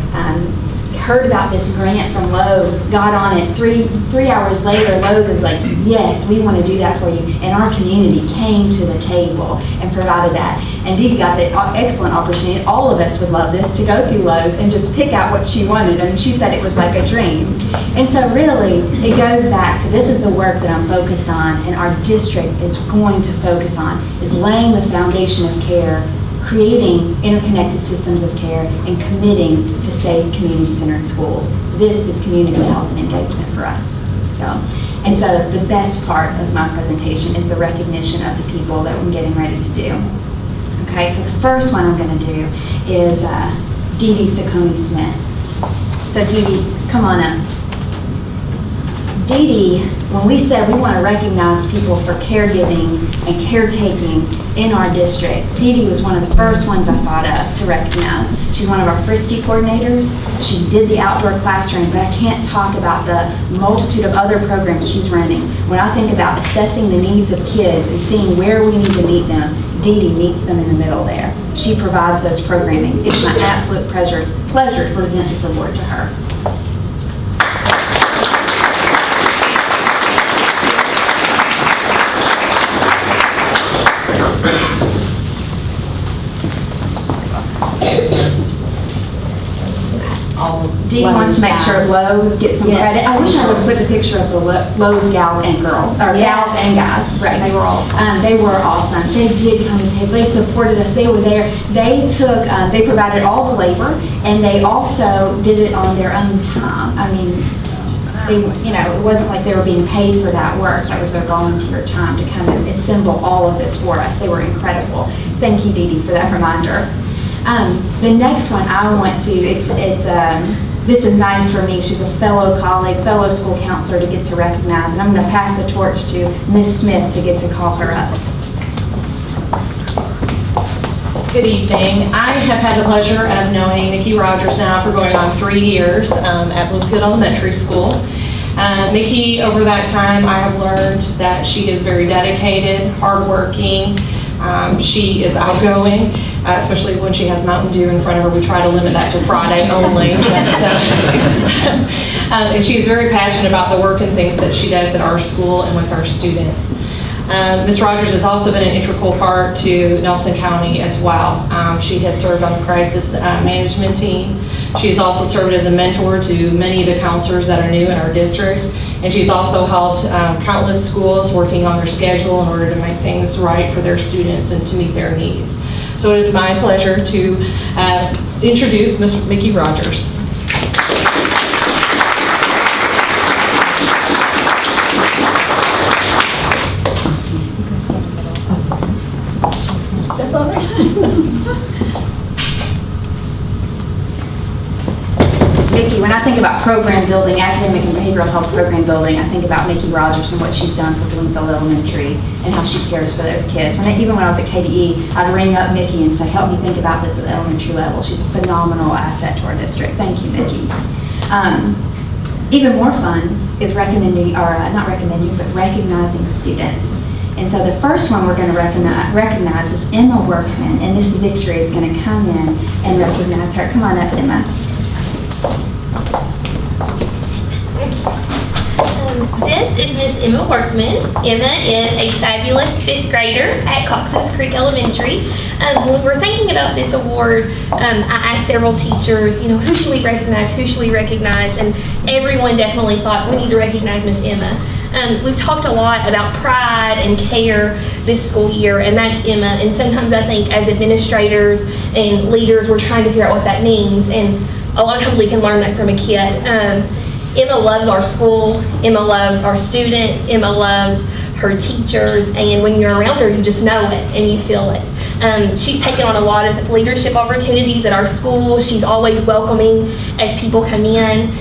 Speaker 16: heard about this grant from Lowe's, got on it, three hours later, Lowe's is like, yes, we want to do that for you. And our community came to the table and provided that. And Dee Dee got the excellent opportunity, all of us would love this, to go through Lowe's and just pick out what she wanted. And she said it was like a dream. And so really, it goes back to, this is the work that I'm focused on, and our district is going to focus on, is laying the foundation of care, creating interconnected systems of care, and committing to safe, community-centered schools. This is community health and engagement for us. And so the best part of my presentation is the recognition of the people that I'm getting ready to do. Okay, so the first one I'm going to do is Dee Dee Saccone-Smith. So Dee Dee, come on up. Dee Dee, when we said we want to recognize people for caregiving and caretaking in our district, Dee Dee was one of the first ones I thought of to recognize. She's one of our Frisky coordinators. She did the outdoor classroom, but I can't talk about the multitude of other programs she's running. When I think about assessing the needs of kids and seeing where we need to meet them, Dee Dee meets them in the middle there. She provides those programming. It's my absolute pleasure to present this award to her. Dee wants to make sure Lowe's gets some
Speaker 10: Yes.
Speaker 16: credit. I wish I would put the picture of the Lowe's gals and gals and guys. Right.
Speaker 10: They were awesome.
Speaker 16: They were awesome. They did come and take, they supported us. They were there. They took, they provided all the labor, and they also did it on their own time. I mean, they, you know, it wasn't like they were being paid for that work. That was their volunteer time to come and assemble all of this for us. They were incredible. Thank you, Dee Dee, for that reminder. The next one I want to, this is nice for me. She's a fellow colleague, fellow school counselor to get to recognize, and I'm going to pass the torch to Miss Smith to get to call her up.
Speaker 18: Good evening. I have had the pleasure of knowing Mickey Rogers now for going on 3 years at Bloomfield Elementary School. Mickey, over that time, I have learned that she is very dedicated, hardworking. She is outgoing, especially when she has Mountain Dew in front of her. We try to limit that to Friday only. And she's very passionate about the work and things that she does at our school and with our students. Ms. Rogers has also been an integral part to Nelson County as well. She has served on the crisis management team. She has also served as a mentor to many of the counselors that are new in our district. And she's also helped countless schools working on their schedule in order to make things right for their students and to meet their needs. So it is my pleasure to introduce Ms. Mickey Rogers.
Speaker 16: Mickey, when I think about program building, academic and behavioral health program building, I think about Mickey Rogers and what she's done for Bloomfield Elementary and how she cares for those kids. Even when I was at KDE, I'd ring up Mickey and say, help me think about this at the elementary level. She's a phenomenal asset to our district. Thank you, Mickey. Even more fun is recognizing students. And so the first one we're going to recognize is Emma Workman, and Miss Victory is going to come in and recognize her. Come on up, Emma.
Speaker 19: This is Miss Emma Workman. Emma is a fabulous 5th grader at Cox's Creek Elementary. When we were thinking about this award, I asked several teachers, who should we recognize, and everyone definitely thought we need to recognize Miss Emma. We've talked a lot about pride and care this school year, and that's Emma. And sometimes I think as administrators and leaders, we're trying to figure out what that means. And a lot of times we can learn that from a kid. Emma loves our school. Emma loves our students. Emma loves her teachers. And when you're around her, you just know it and you feel it. She's taken on a lot of leadership opportunities at our school. She's always welcoming as people come in.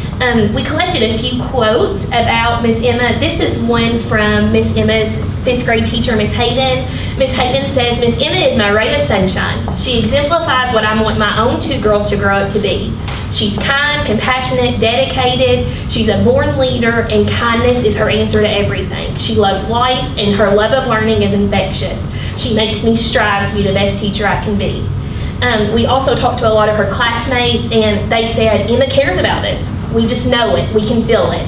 Speaker 19: We collected a few quotes about Miss Emma. This is one from Miss Emma's 5th grade teacher, Miss Hayden. Miss Hayden says, Miss Emma is my ray of sunshine. She exemplifies what I want my own 2 girls to grow up to be. She's kind, compassionate, dedicated. She's a born leader, and kindness is her answer to everything. She loves life, and her love of learning is infectious. She makes me strive to be the best teacher I can be. We also talked to a lot of her classmates, and they said, Emma cares about us. We just know it. We can feel it.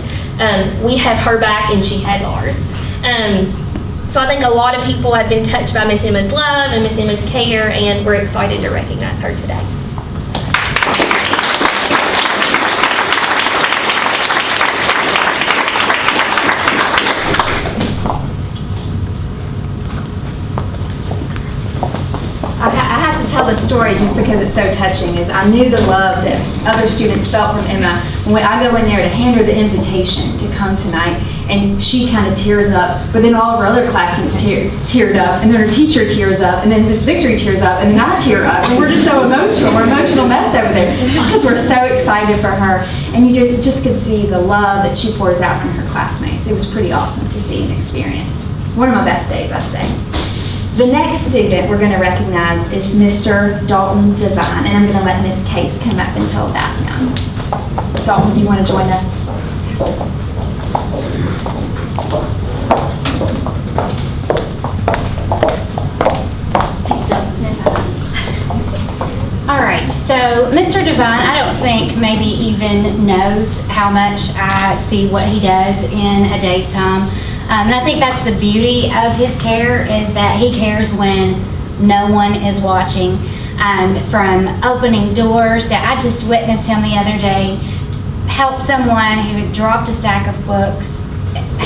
Speaker 19: We have her back, and she has ours. So I think a lot of people have been touched by Miss Emma's love and Miss Emma's care, and we're excited to recognize her today.
Speaker 16: I have to tell the story just because it's so touching. Is I knew the love that other students felt from Emma when I go in there to hand her the invitation to come tonight, and she kind of tears up, but then all of her other classmates teared up, and then her teacher tears up, and then Miss Victory tears up, and then I tear up, and we're just so emotional. We're an emotional mess over there just because we're so excited for her, and you just could see the love that she pours out from her classmates. It was pretty awesome to see and experience. One of my best days, I'd say. The next student we're going to recognize is Mr. Dalton Devine, and I'm going to let Miss Case come up and tell about him. Dalton, do you want to join us?
Speaker 20: All right, so Mr. Devine, I don't think maybe even knows how much I see what he does in a day's time. And I think that's the beauty of his care, is that he cares when no one is watching. From opening doors, that I just witnessed him the other day helped someone who had dropped a stack of books,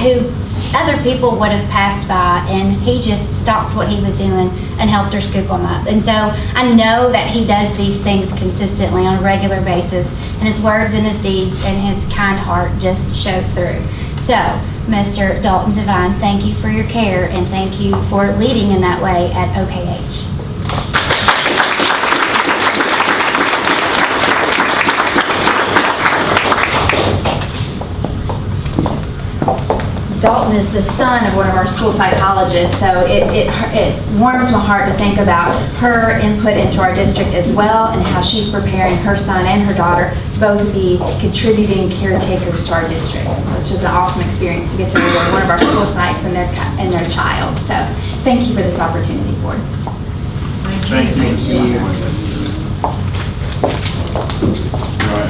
Speaker 20: who other people would have passed by, and he just stopped what he was doing and helped her scoop them up. And so I know that he does these things consistently on a regular basis, and his words and his deeds and his kind heart just shows through. So, Mr. Dalton Devine, thank you for your care, and thank you for leading in that way at OKH.
Speaker 16: Dalton is the son of one of our school psychologists, so it warms my heart to think about her input into our district as well, and how she's preparing her son and her daughter to both be contributing caretakers to our district. So it's just an awesome experience to get to work one of our school sites and their child. So thank you for this opportunity, Board.
Speaker 1: Thank you.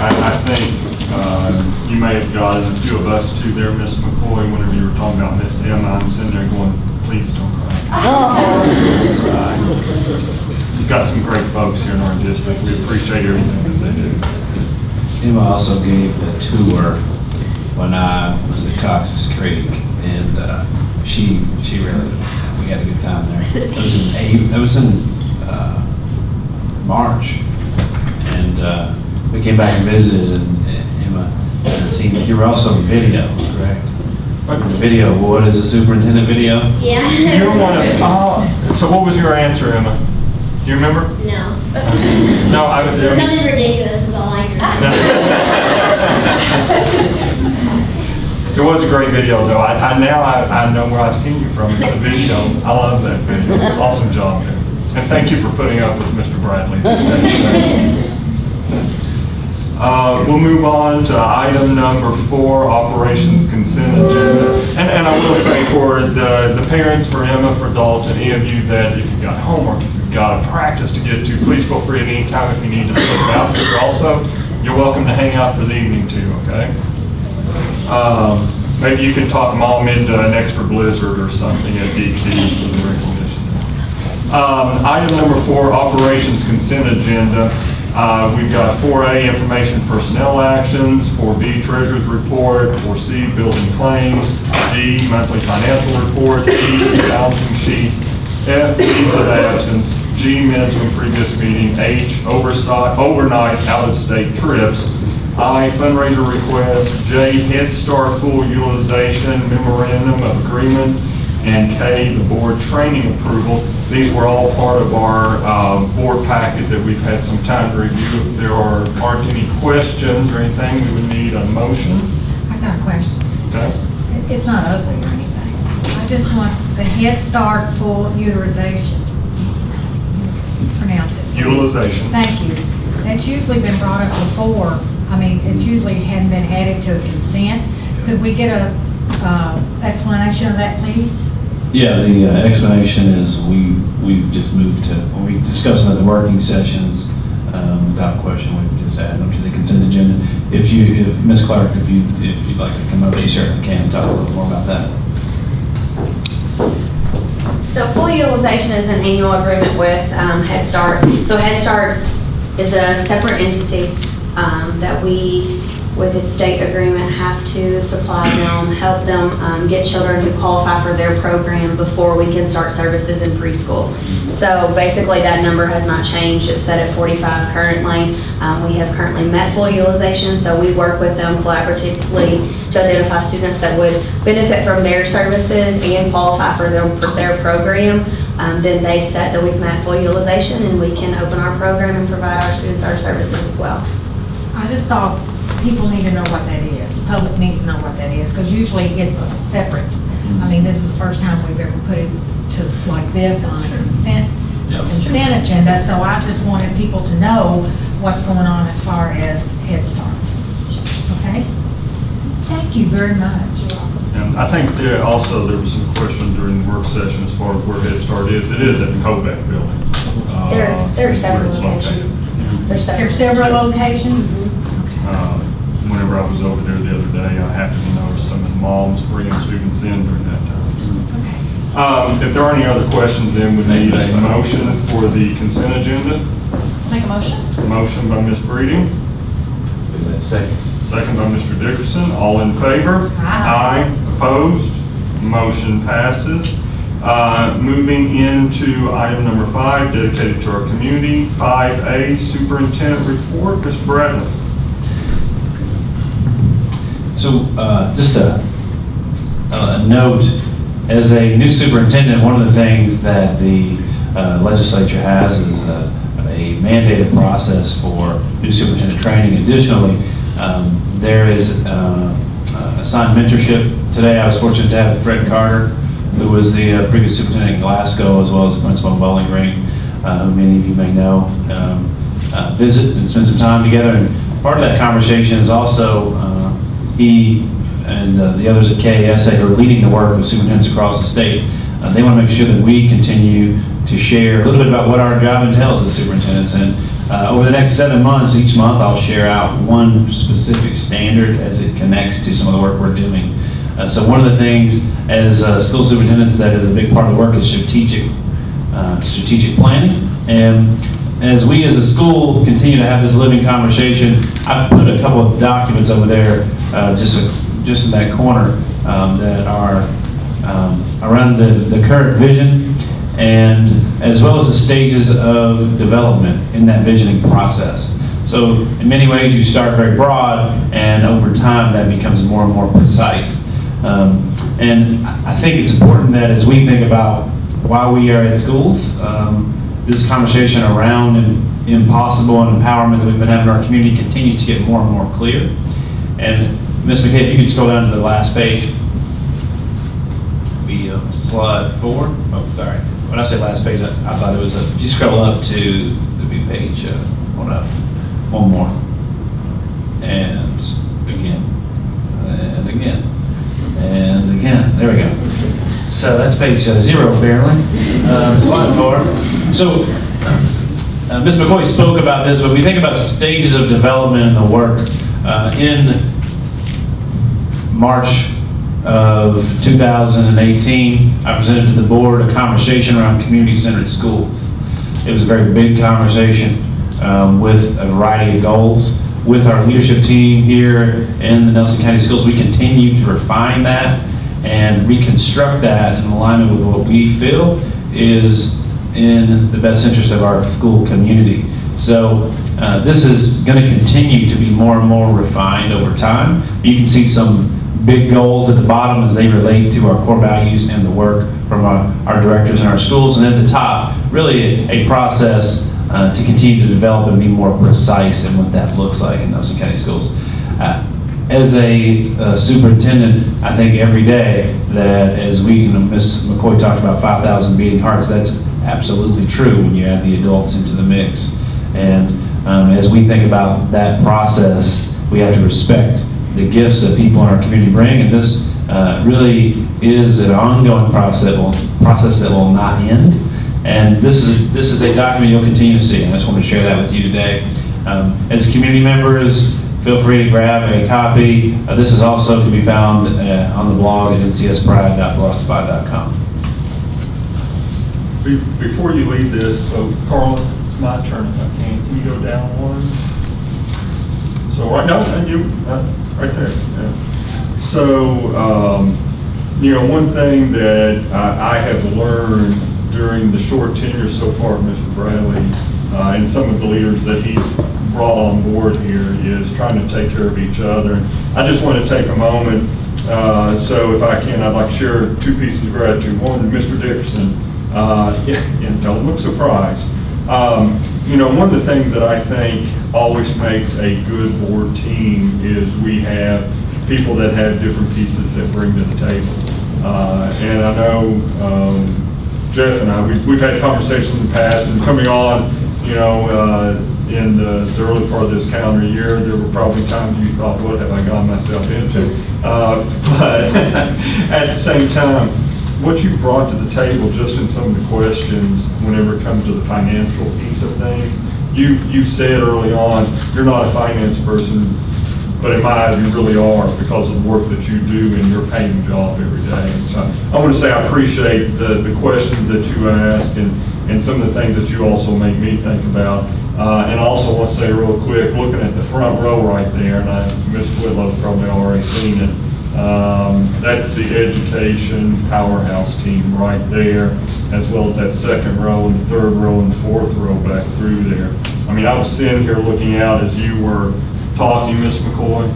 Speaker 1: I think you may have gotten a few of us too there, Miss McCoy, whenever you were talking about Miss Emma. I'm sitting there going, please don't cry. You've got some great folks here in our district. We appreciate everything that they do.
Speaker 2: Emma also gave the tour when I was at Cox's Creek, and she really, we had a good time there. It was in March, and we came back and visited, and Emma and her team. You were also in video, correct? The video. What is a superintendent video?
Speaker 19: Yeah.
Speaker 1: You're one of. So what was your answer, Emma? Do you remember?
Speaker 19: No.
Speaker 1: No, I would.
Speaker 19: Something ridiculous is all I
Speaker 1: It was a great video, though. I know where I've seen you from. It's the video. I love that video. Awesome job there. And thank you for putting up with Mr. Bradley. We'll move on to item number 4, operations consent agenda. And I will say for the parents, for Emma, for Dalton, any of you that if you've got homework, if you've got a practice to get to, please feel free at any time if you need to slip out. But you're welcome to hang out for the evening too, okay? Maybe you can talk mom into an extra blizzard or something at DT for the recognition. Item number 4, operations consent agenda. We've got 4A, information personnel actions, 4B, treasurer's report, 4C, bills and claims, D, monthly financial report, E, balancing sheet, F, leaves of absence, G, minutes from previous meeting, H, overnight out-of-state trips, I, fundraiser request, J, Head Start full utilization, memorandum of agreement, and K, the board training approval. These were all part of our board packet that we've had some time to review. If there aren't any questions or anything, we would need a motion.
Speaker 4: I got a question.
Speaker 1: Okay.
Speaker 4: It's not ugly or anything. I just want the Head Start full utilization. Pronounce it.
Speaker 1: Utilization.
Speaker 4: Thank you. That's usually been brought up before. I mean, it's usually hadn't been added to a consent. Could we get a explanation of that, please?
Speaker 2: Yeah, the explanation is we've just moved to, when we discussed it at the working sessions, without question, we just add them to the consent agenda. If Ms. Clark, if you'd like to come up, she certainly can talk a little more about that.
Speaker 21: So full utilization is an annual agreement with Head Start. So Head Start is a separate entity that we, with its state agreement, have to supply them, help them get children who qualify for their program before we can start services in preschool. So basically that number has not changed. It's set at 45 currently. We have currently met full utilization, so we work with them collaboratively to identify students that would benefit from their services and qualify for their program. Then they set that we've met full utilization and we can open our program and provide our students our services as well.
Speaker 4: I just thought people need to know what that is. Public needs to know what that is, because usually it's separate. I mean, this is the first time we've ever put it to like this on a consent agenda, so I just wanted people to know what's going on as far as Head Start. Okay? Thank you very much.
Speaker 1: And I think there was some question during the work session as far as where Head Start is. It is at the Kobeck building.
Speaker 21: There are several locations.
Speaker 4: There's several locations?
Speaker 1: Whenever I was over there the other day, I happened to notice some of the moms bringing students in during that time. If there are any other questions, then we need a motion for the consent agenda.
Speaker 18: Make a motion.
Speaker 1: Motion by Ms. Breeding.
Speaker 2: Second.
Speaker 1: Second by Mr. Dickerson. All in favor? Aye. Opposed? Motion passes. Moving into item number 5, dedicated to our community. 5A, Superintendent Report. Mr. Bradley.
Speaker 2: So just a note, as a new superintendent, one of the things that the legislature has is a mandated process for new superintendent training. Additionally, there is assigned mentorship. Today I was fortunate to have Fred Carter, who was the previous superintendent in Glasgow, as well as the principal in Bowling Green, who many of you may know, visit and spend some time together. And part of that conversation is also he and the others at KASA who are leading the work of superintendents across the state. They want to make sure that we continue to share a little bit about what our job entails as superintendents. And over the next 7 months, each month, I'll share out one specific standard as it connects to some of the work we're doing. So one of the things as school superintendents that is a big part of the work is strategic planning. And as we as a school continue to have this living conversation, I've put a couple of documents over there just in that corner that are around the current vision, and as well as the stages of development in that visioning process. So in many ways you start very broad, and over time that becomes more and more precise. And I think it's important that as we think about why we are at schools, this conversation around impossible and empowerment that we've been having in our community continues to get more and more clear. And Ms. McKay, if you could scroll down to the last page. Be slide 4. Oh, sorry. When I say last page, I thought it was if you scroll up to the page, one more. And again. And again. And again. There we go. So that's page 0, apparently. Slide 4. So Ms. McCoy spoke about this, but we think about stages of development in the work. In March of 2018, I presented to the board a conversation around community-centered schools. It was a very big conversation with a variety of goals. With our leadership team here in the Nelson County Schools, we continue to refine that and reconstruct that in alignment with what we feel is in the best interest of our school community. So this is going to continue to be more and more refined over time. You can see some big goals at the bottom as they relate to our core values and the work from our directors in our schools. And at the top, really a process to continue to develop and be more precise in what that looks like in Nelson County Schools. As a superintendent, I think every day that as Ms. McCoy talked about 5,000 beating hearts, that's absolutely true when you add the adults into the mix. And as we think about that process, we have to respect the gifts that people in our community bring, and this really is an ongoing process that will not end. And this is a document you'll continue to see, and I just want to share that with you today. As community members, feel free to grab a copy. This is also to be found on the blog at ncspride.blogspot.com.
Speaker 1: Before you leave this, so Carl, it's my turn if I can. Can you go down one? So right now, right there. Yeah. So, one thing that I have learned during the short tenure so far of Mr. Bradley and some of the leaders that he's brought on board here is trying to take care of each other. And I just want to take a moment, so if I can, I'd like to share 2 pieces of gratitude. One, Mr. Dickerson, and don't look surprised. One of the things that I think always makes a good board team is we have people that have different pieces that bring to the table. And I know Jeff and I, we've had conversations in the past, and coming on, in the early part of this calendar year, there were probably times you thought, what have I gotten myself into? But at the same time, what you brought to the table just in some of the questions whenever it comes to the financial piece of things, you said early on, you're not a finance person, but in my eyes, you really are because of the work that you do in your paying job every day. And so I want to say I appreciate the questions that you ask and some of the things that you also make me think about. And I also want to say real quick, looking at the front row right there, and Ms. Whitlow's probably already seen it, that's the education powerhouse team right there, as well as that second row and third row and fourth row back through there. I mean, I was sitting here looking out as you were talking, Ms. McCoy,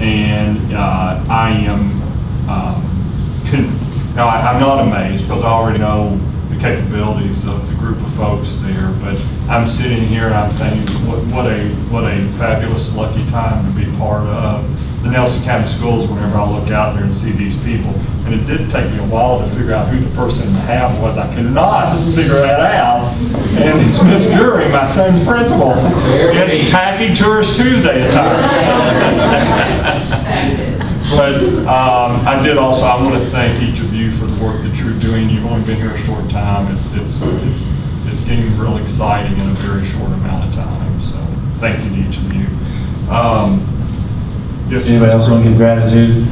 Speaker 1: and I am, now I'm not amazed because I already know the capabilities of the group of folks there, but I'm sitting here and I'm thinking, what a fabulous, lucky time to be part of the Nelson County Schools whenever I look out there and see these people. And it did take me a while to figure out who the person in the hat was. I could not figure that out. And it's Miss Jury, my son's principal, getting tacky Tourist Tuesday at times. But I want to thank each of you for the work that you're doing. You've only been here a short time. It's getting real exciting in a very short amount of time. So thank you to each of you. Yes,
Speaker 2: Anybody else want to give gratitude?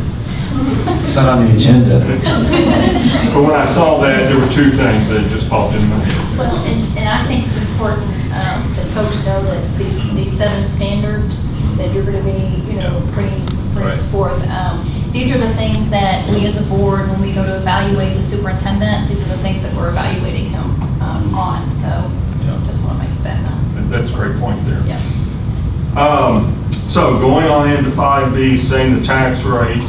Speaker 2: It's not on the agenda.
Speaker 1: But when I saw that, there were two things that just popped in my head.
Speaker 5: Well, and I think it's important that folks know that these 7 standards that you're going to be, bringing forth, these are the things that we as a board, when we go to evaluate the superintendent, these are the things that we're evaluating him on. So just want to make that known.
Speaker 1: That's a great point there.
Speaker 5: Yeah.
Speaker 1: So going on into 5B, saying the tax rate,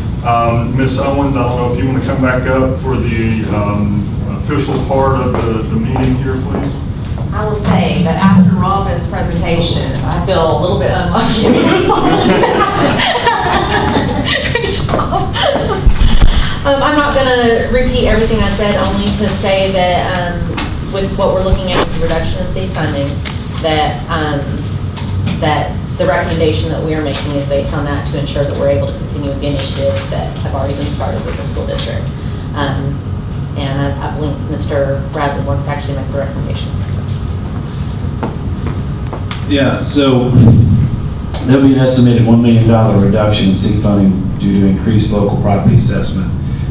Speaker 1: Ms. Owens, I don't know if you want to come back up for the official part of the meeting here, please.
Speaker 6: I will say that after Robin's presentation, I feel a little bit unlucky. Great job. I'm not going to repeat everything I said, only to say that with what we're looking at with the reduction in state funding, that the recommendation that we are making is based on that to ensure that we're able to continue with the initiatives that have already been started with the school district. And I believe Mr. Bradley wants to actually make the recommendation.
Speaker 2: Yeah, so there'll be an estimated $1 million reduction in SIG funding due to increased local property assessment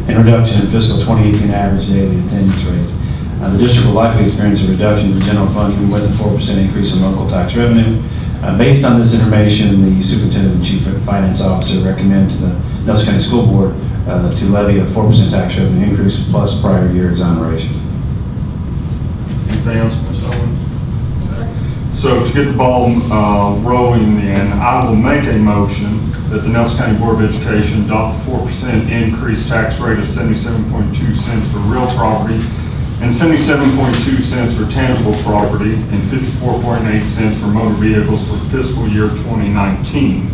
Speaker 2: and reduction in fiscal 2018 average daily attendance rates. The district will likely experience a reduction in the general fund even with a 4% increase in local tax revenue. Based on this information, the superintendent and chief finance officer recommend to the Nelson County School Board to levy a 4% tax revenue increase plus prior year exonerations.
Speaker 1: Anything else, Ms. Owens? So to get the ball rolling then, I will make a motion that the Nelson County Board of Education adopt a 4% increased tax rate of 77.2 cents for real property and 77.2 cents for tangible property and 54.8 cents for motor vehicles for fiscal year 2019.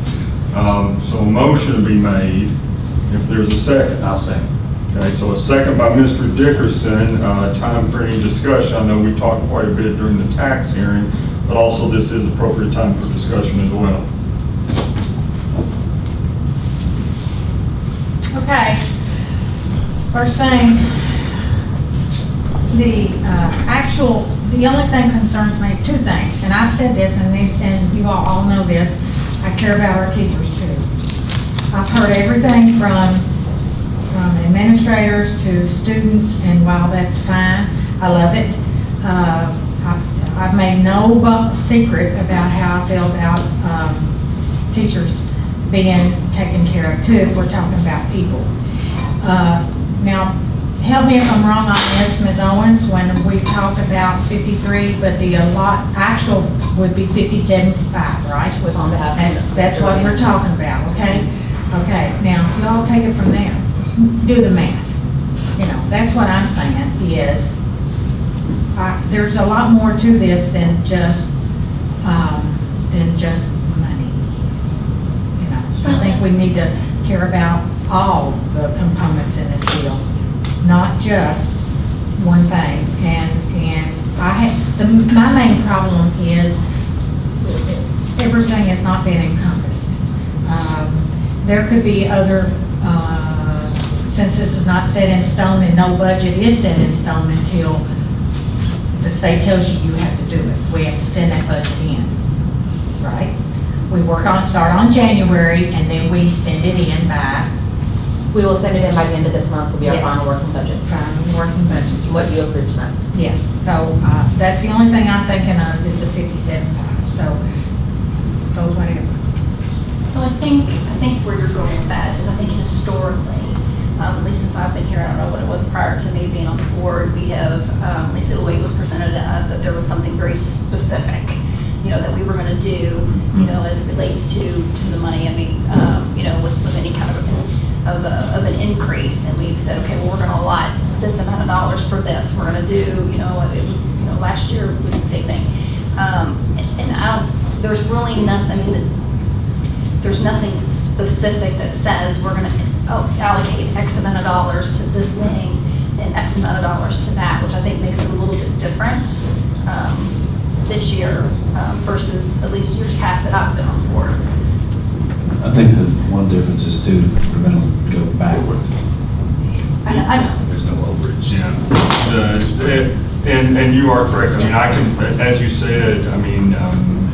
Speaker 1: So a motion to be made. If there's a second.
Speaker 2: I'll second.
Speaker 1: Okay, so a second by Mr. Dickerson. Time for any discussion. I know we talked quite a bit during the tax hearing, but also this is appropriate time for discussion as well.
Speaker 4: Okay. First thing, the only thing concerns me, 2 things, and I've said this, and you all know this, I care about our teachers too. I've heard everything from administrators to students, and while that's fine, I love it. I've made no secret about how I feel about teachers being taken care of too, if we're talking about people. Now, help me if I'm wrong on this, Ms. Owens, when we talked about 53, but the actual would be 57.5, right?
Speaker 6: With on behalf.
Speaker 4: That's what we're talking about, okay? Okay, now, y'all take it from there. Do the math. That's what I'm saying is, there's a lot more to this than just money. I think we need to care about all the components in this deal, not just one thing. And my main problem is everything has not been encompassed. There could be other, since this is not set in stone and no budget is set in stone until the state tells you you have to do it. We have to send that budget in, right? We start on January, and then we send it in by
Speaker 6: We will send it in by the end of this month, will be our
Speaker 4: Yes.
Speaker 6: final working budget.
Speaker 4: final working budget.
Speaker 6: What you approved tonight.
Speaker 4: Yes, so that's the only thing I'm thinking of is the 57.5, so go whatever.
Speaker 5: So I think where you're going with that is I think historically, at least since I've been here, I don't know what it was prior to me being on the board, we have, at least the way it was presented to us, that there was something very specific, that we were going to do, as it relates to the money. I mean, with any kind of an increase, and we've said, okay, well, we're going to allot this amount of dollars for this. We're going to do, it was, last year we did the same thing. And there's really nothing, there's nothing specific that says we're going to allocate X amount of dollars to this thing and X amount of dollars to that, which I think makes it a little bit different this year versus at least years past that I've been on board.
Speaker 3: I think the one difference is to prevent them go backwards.
Speaker 5: I know.
Speaker 3: There's no overage.
Speaker 1: Yeah. And you are correct. I mean, I can, as you said,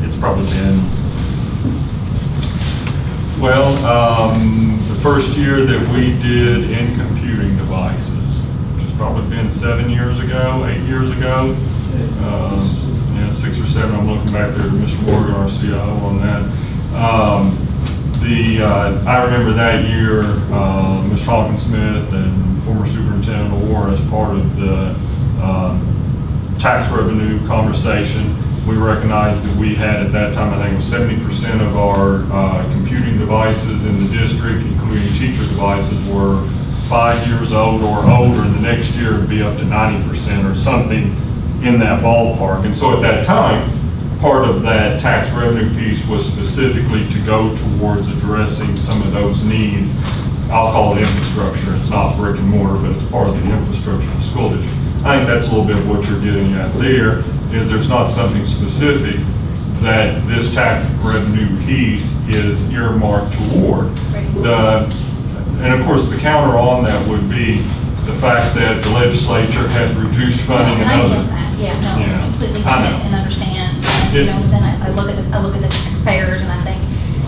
Speaker 1: it's probably been, the first year that we did in computing devices, which has probably been 7 years ago, 8 years ago. 6 or 7. I'm looking back there to Mr. Morgan, our CIO, on that. I remember that year, Mr. Hawkins-Smith and former Superintendent Orr, as part of the tax revenue conversation, we recognized that we had at that time, I think it was 70% of our computing devices in the district, including teacher devices, were 5 years old or older, and the next year it would be up to 90% or something in that ballpark. And so at that time, part of that tax revenue piece was specifically to go towards addressing some of those needs. I'll call it infrastructure. It's not brick and mortar, but it's part of the infrastructure of the school district. I think that's a little bit of what you're getting at there, is there's not something specific that this tax revenue piece is earmarked toward. And of course, the counter on that would be the fact that the legislature has reduced funding and other.
Speaker 5: I completely get it and understand. And, then I look at the taxpayers, and I think,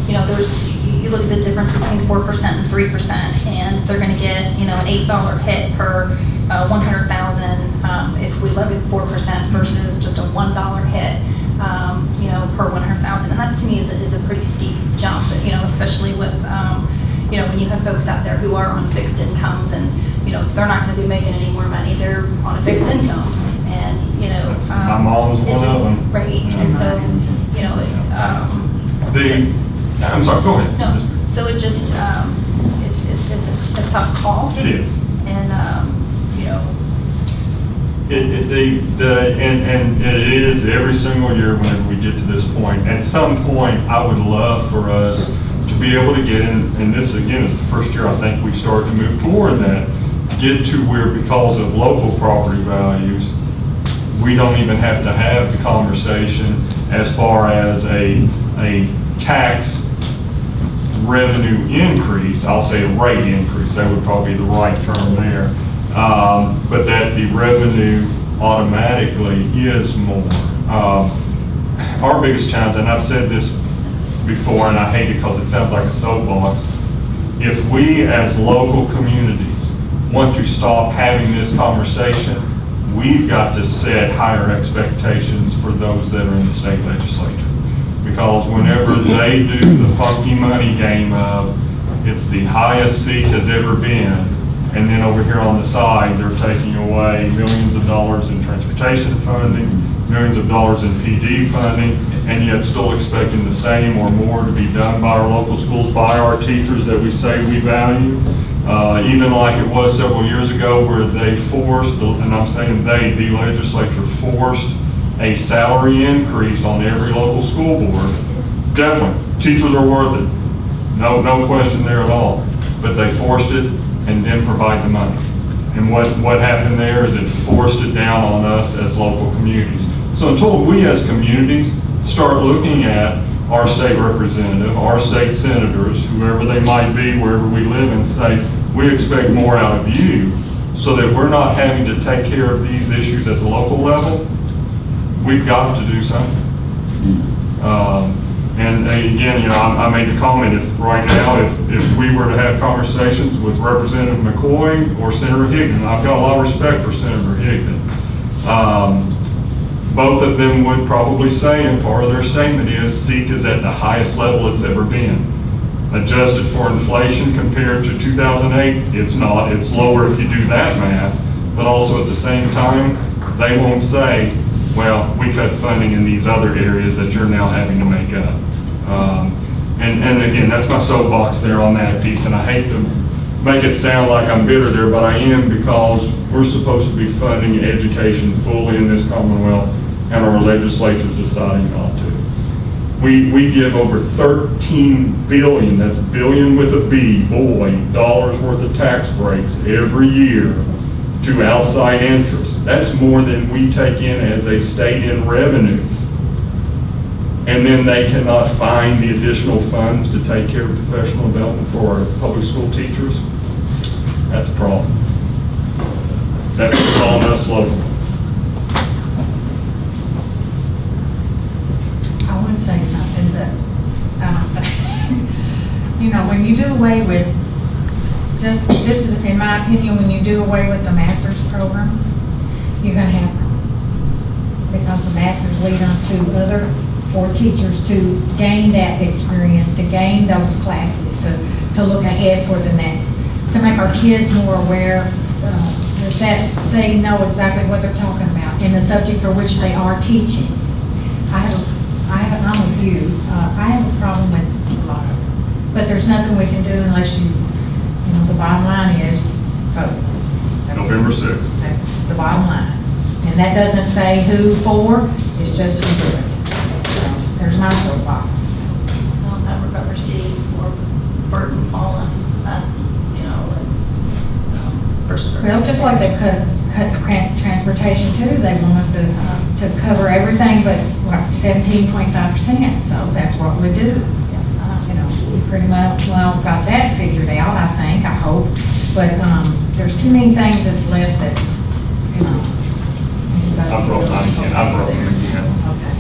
Speaker 5: you look at the difference between 4% and 3%, and they're going to get, an $8 hit per 100,000 if we levied 4% versus just a $1 hit, per 100,000. And that to me is a pretty steep jump, especially with, when you have folks out there who are on fixed incomes, and, they're not going to be making any more money. They're on a fixed income. And,
Speaker 1: my mom was one of them.
Speaker 5: Right. And so,
Speaker 1: I'm sorry, go ahead.
Speaker 5: No, so it just, it's a tough call.
Speaker 1: It is.
Speaker 5: And,
Speaker 1: And it is every single year whenever we get to this point. At some point, I would love for us to be able to get in, and this again is the first year I think we've started to move toward that, get to where, because of local property values, we don't even have to have the conversation as far as a tax revenue increase. I'll say a rate increase, that would probably be the right term there. But that the revenue automatically is more. Our biggest challenge, and I've said this before, and I hate it because it sounds like a soapbox, if we as local communities want to stop having this conversation, we've got to set higher expectations for those that are in the state legislature. Because whenever they do the funky money game of, it's the highest seat has ever been, and then over here on the side, they're taking away millions of dollars in transportation funding, millions of dollars in PD funding, and yet still expecting the same or more to be done by our local schools, by our teachers that we say we value. Even like it was several years ago where they forced, and I'm saying they, the legislature forced a salary increase on every local school board. Definitely, teachers are worth it. No question there at all. But they forced it and didn't provide the money. And what happened there is it forced it down on us as local communities. So until we as communities start looking at our state representative, our state senators, whoever they might be, wherever we live, and say, we expect more out of you, so that we're not having to take care of these issues at the local level, we've got to do something. And again, you know, I made the comment, if right now, if we were to have conversations with Representative McCoy or Senator Higdon, I've got a lot of respect for Senator Higdon. Both of them would probably say, and part of their statement is, SEEK is at the highest level it's ever been. Adjusted for inflation compared to 2008, it's not. It's lower if you do that math. But also at the same time, they won't say, well, we cut funding in these other areas that you're now having to make up. And again, that's my soapbox there on that piece, and I hate to make it sound like I'm bitter there, but I am, because we're supposed to be funding education fully in this Commonwealth, and our legislature's deciding not to. We give over 13 billion, that's billion with a B, boy, dollars worth of tax breaks every year to outside interests. That's more than we take in as a state in revenue. And then they cannot find the additional funds to take care of professional development for our public school teachers. That's a problem. That's on us locally.
Speaker 4: I would say something, but, you know, when you do away with, this is, in my opinion, when you do away with the master's program, you're gonna have problems. Because the master's lead on to for teachers to gain that experience, to gain those classes, to look ahead for the next, to make our kids more aware that they know exactly what they're talking about in the subject for which they are teaching. I'm with you. I have a problem with a lot of it. But there's nothing we can do unless you know, the bottom line is vote.
Speaker 1: November 6th.
Speaker 4: That's the bottom line. And that doesn't say who for, it's just who do it. So there's my soapbox.
Speaker 5: Don't have a rubber city or burden fall on us, you know, versus.
Speaker 4: Well, just like they cut the transportation too, they want us to cover everything but what, 25%. So that's what we do. You know, we pretty well got that figured out, I think, I hope. But there's too many things that's left that's, you know.
Speaker 1: I broke mine again.
Speaker 4: Okay.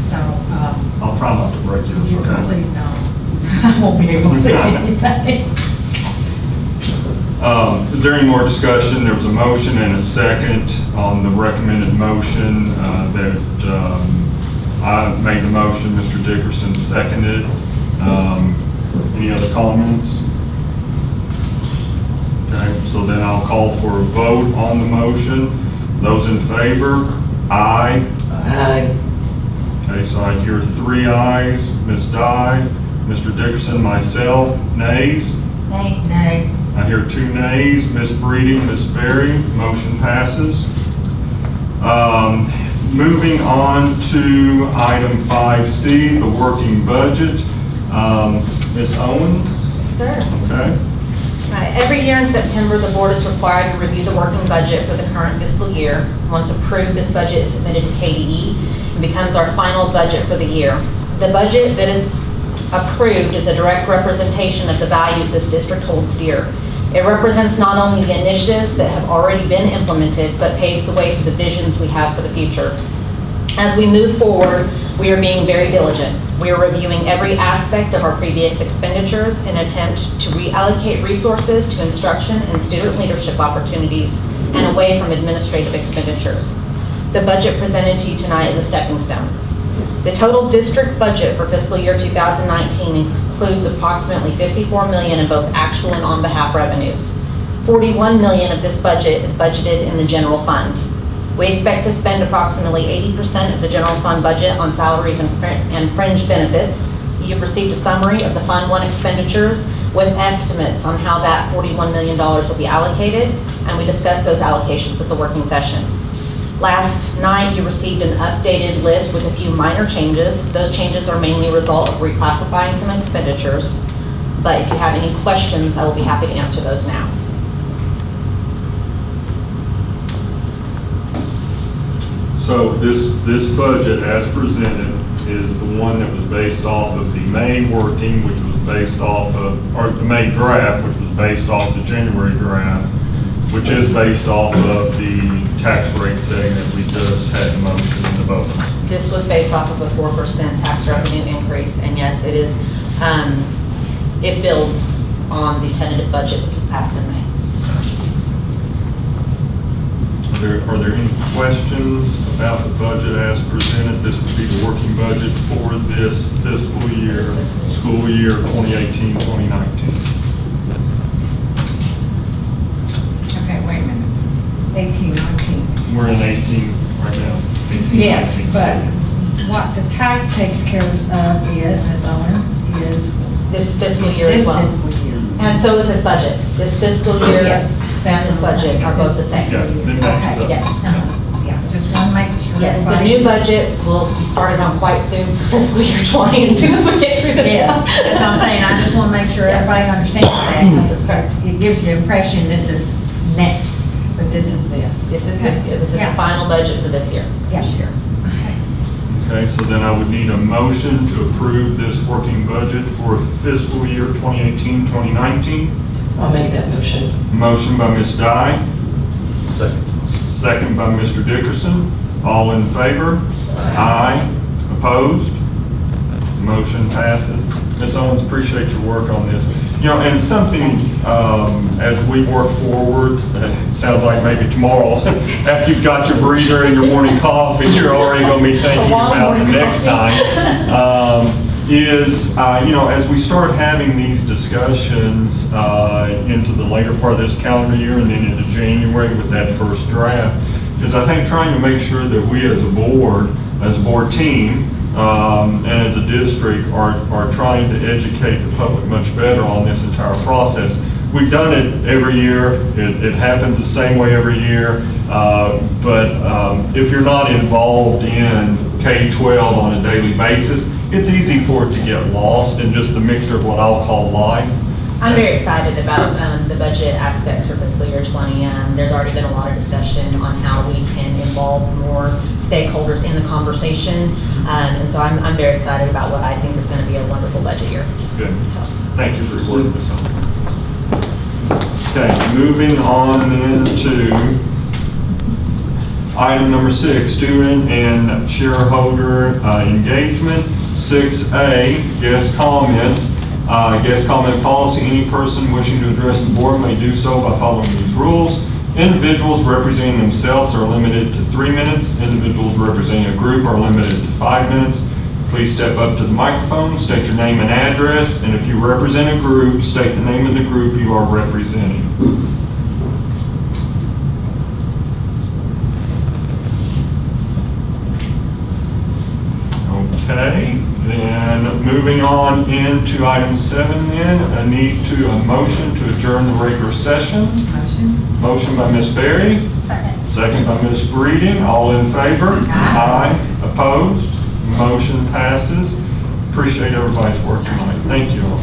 Speaker 4: So.
Speaker 1: I'll try not to break yours, okay?
Speaker 4: Please don't. I won't be able to see anything.
Speaker 1: Is there any more discussion? There was a motion and a second on the recommended motion that I made the motion, Mr. Dickerson seconded. Any other comments? Okay, so then I'll call for a vote on the motion. Those in favor? Aye.
Speaker 9: Aye.
Speaker 1: Okay, so I hear 3 ayes. Ms. Dye, Mr. Dickerson, myself, nays?
Speaker 5: Nay.
Speaker 4: Nay.
Speaker 1: I hear 2 nays. Ms. Breeding, Ms. Berry, motion passes. Moving on to item 5C, the working budget. Ms. Owen?
Speaker 6: Sir.
Speaker 1: Okay.
Speaker 6: Every year in September, the board is required to review the working budget for the current fiscal year. Once approved, this budget is submitted to KDE and becomes our final budget for the year. The budget that is approved is a direct representation of the values this district holds dear. It represents not only the initiatives that have already been implemented, but paves the way for the visions we have for the future. As we move forward, we are being very diligent. We are reviewing every aspect of our previous expenditures in an attempt to reallocate resources to instruction and student leadership opportinities and away from administrative expenditures. The budget presented to you tonight is a stepping stone. The total district budget for fiscal year 2019 includes approximately $54 million in both actual and on-behalf revenues. $41 million of this budget is budgeted in the general fund. We expect to spend approximately 80% of the general fund budget on salaries and fringe benefits. You've received a summary of the Fund 1 expenditures with estimates on how that $41 million will be allocated, and we discussed those allocations at the working session. Last night, you received an updated list with a few minor changes. Those changes are mainly a result of reclassifying some expenditures, but if you have any questions, I will be happy to answer those now.
Speaker 1: So this budget as presented is the one that was based off of the May working, which was based off of, or the May draft, which was based off the January draft. which is based off of the tax rate setting that we just had the motion and the vote.
Speaker 6: This was based off of a 4% tax revenue increase, and yes, it is, it builds on the tentative budget which was passed in May.
Speaker 1: Are there any questions about the budget as presented? This would be the working budget for this fiscal year, school year 2018-2019.
Speaker 4: Okay, wait a minute. 18, 19.
Speaker 1: We're in 18 right now. 18,
Speaker 4: Yes,
Speaker 1: 19.
Speaker 4: but what the tax takes care of is, Ms. Owens, is
Speaker 6: This fiscal year as well.
Speaker 4: this fiscal year.
Speaker 6: And so is this budget. This fiscal year
Speaker 4: Yes.
Speaker 6: and this budget are both the same.
Speaker 1: Yeah, then matches up.
Speaker 6: Yes.
Speaker 4: Yeah, just want to make sure.
Speaker 6: Yes, the
Speaker 4: everybody-
Speaker 6: new budget will be started on quite soon for fiscal year 20, as soon as we get through this.
Speaker 4: Yes, that's what I'm saying, I just want to make sure
Speaker 6: Yes.
Speaker 4: everybody understands that, because it gives you the impression this is next, but this is this.
Speaker 6: This is this year. This is the
Speaker 4: Yeah.
Speaker 6: final budget for this year.
Speaker 4: Yes.
Speaker 6: Year.
Speaker 1: Okay, so then I would need a motion to approve this working budget for fiscal year 2018-2019.
Speaker 7: I'll make that motion.
Speaker 1: Motion by Ms. Dye,
Speaker 3: Second.
Speaker 1: second by Mr. Dickerson. All in favor? Aye. Opposed? Motion passes. Ms. Owens, appreciate your work on this. You know, and something, as we work forward, it sounds like maybe tomorrow, after you've got your breather and your morning coffee, you're already going to be thinking about the next time, you know, as we start having these discussions into the later part of this calendar year and then into January with that first draft, is I think trying to make sure that we as a board team, and as a district are trying to educate the public much better on this entire process. We've done it every year. It happens the same way every year. But if you're not involved in K-12 on a daily basis, it's easy for it to get lost in just the mixture of what I'll call life.
Speaker 6: I'm very excited about the budget aspects for fiscal year 20. There's already been a lot of discussion on how we can involve more stakeholders in the conversation. And so I'm very excited about what I think is going to be a wonderful budget year.
Speaker 1: Good. Thank you for your work, Ms. Owens. Okay, moving on then to item number 6, student and shareholder engagement. 6A, guest comments. Guest comment policy, any person wishing to address the board may do so by following these rules. Individuals representing themselves are limited to 3 minutes. Individuals representing a group are limited to 5 minutes. Please step up to the microphone, state your name and address, and if you represent a group, state the name of the group you are representing. Okay, then moving on into item 7 then, a motion to adjourn the regular session.
Speaker 4: Motion.
Speaker 1: Motion by Ms. Berry.
Speaker 4: Second.
Speaker 1: Second by Ms. Breeding. All in favor? Aye. Opposed? Motion passes. Appreciate everybody's work tonight. Thank you all.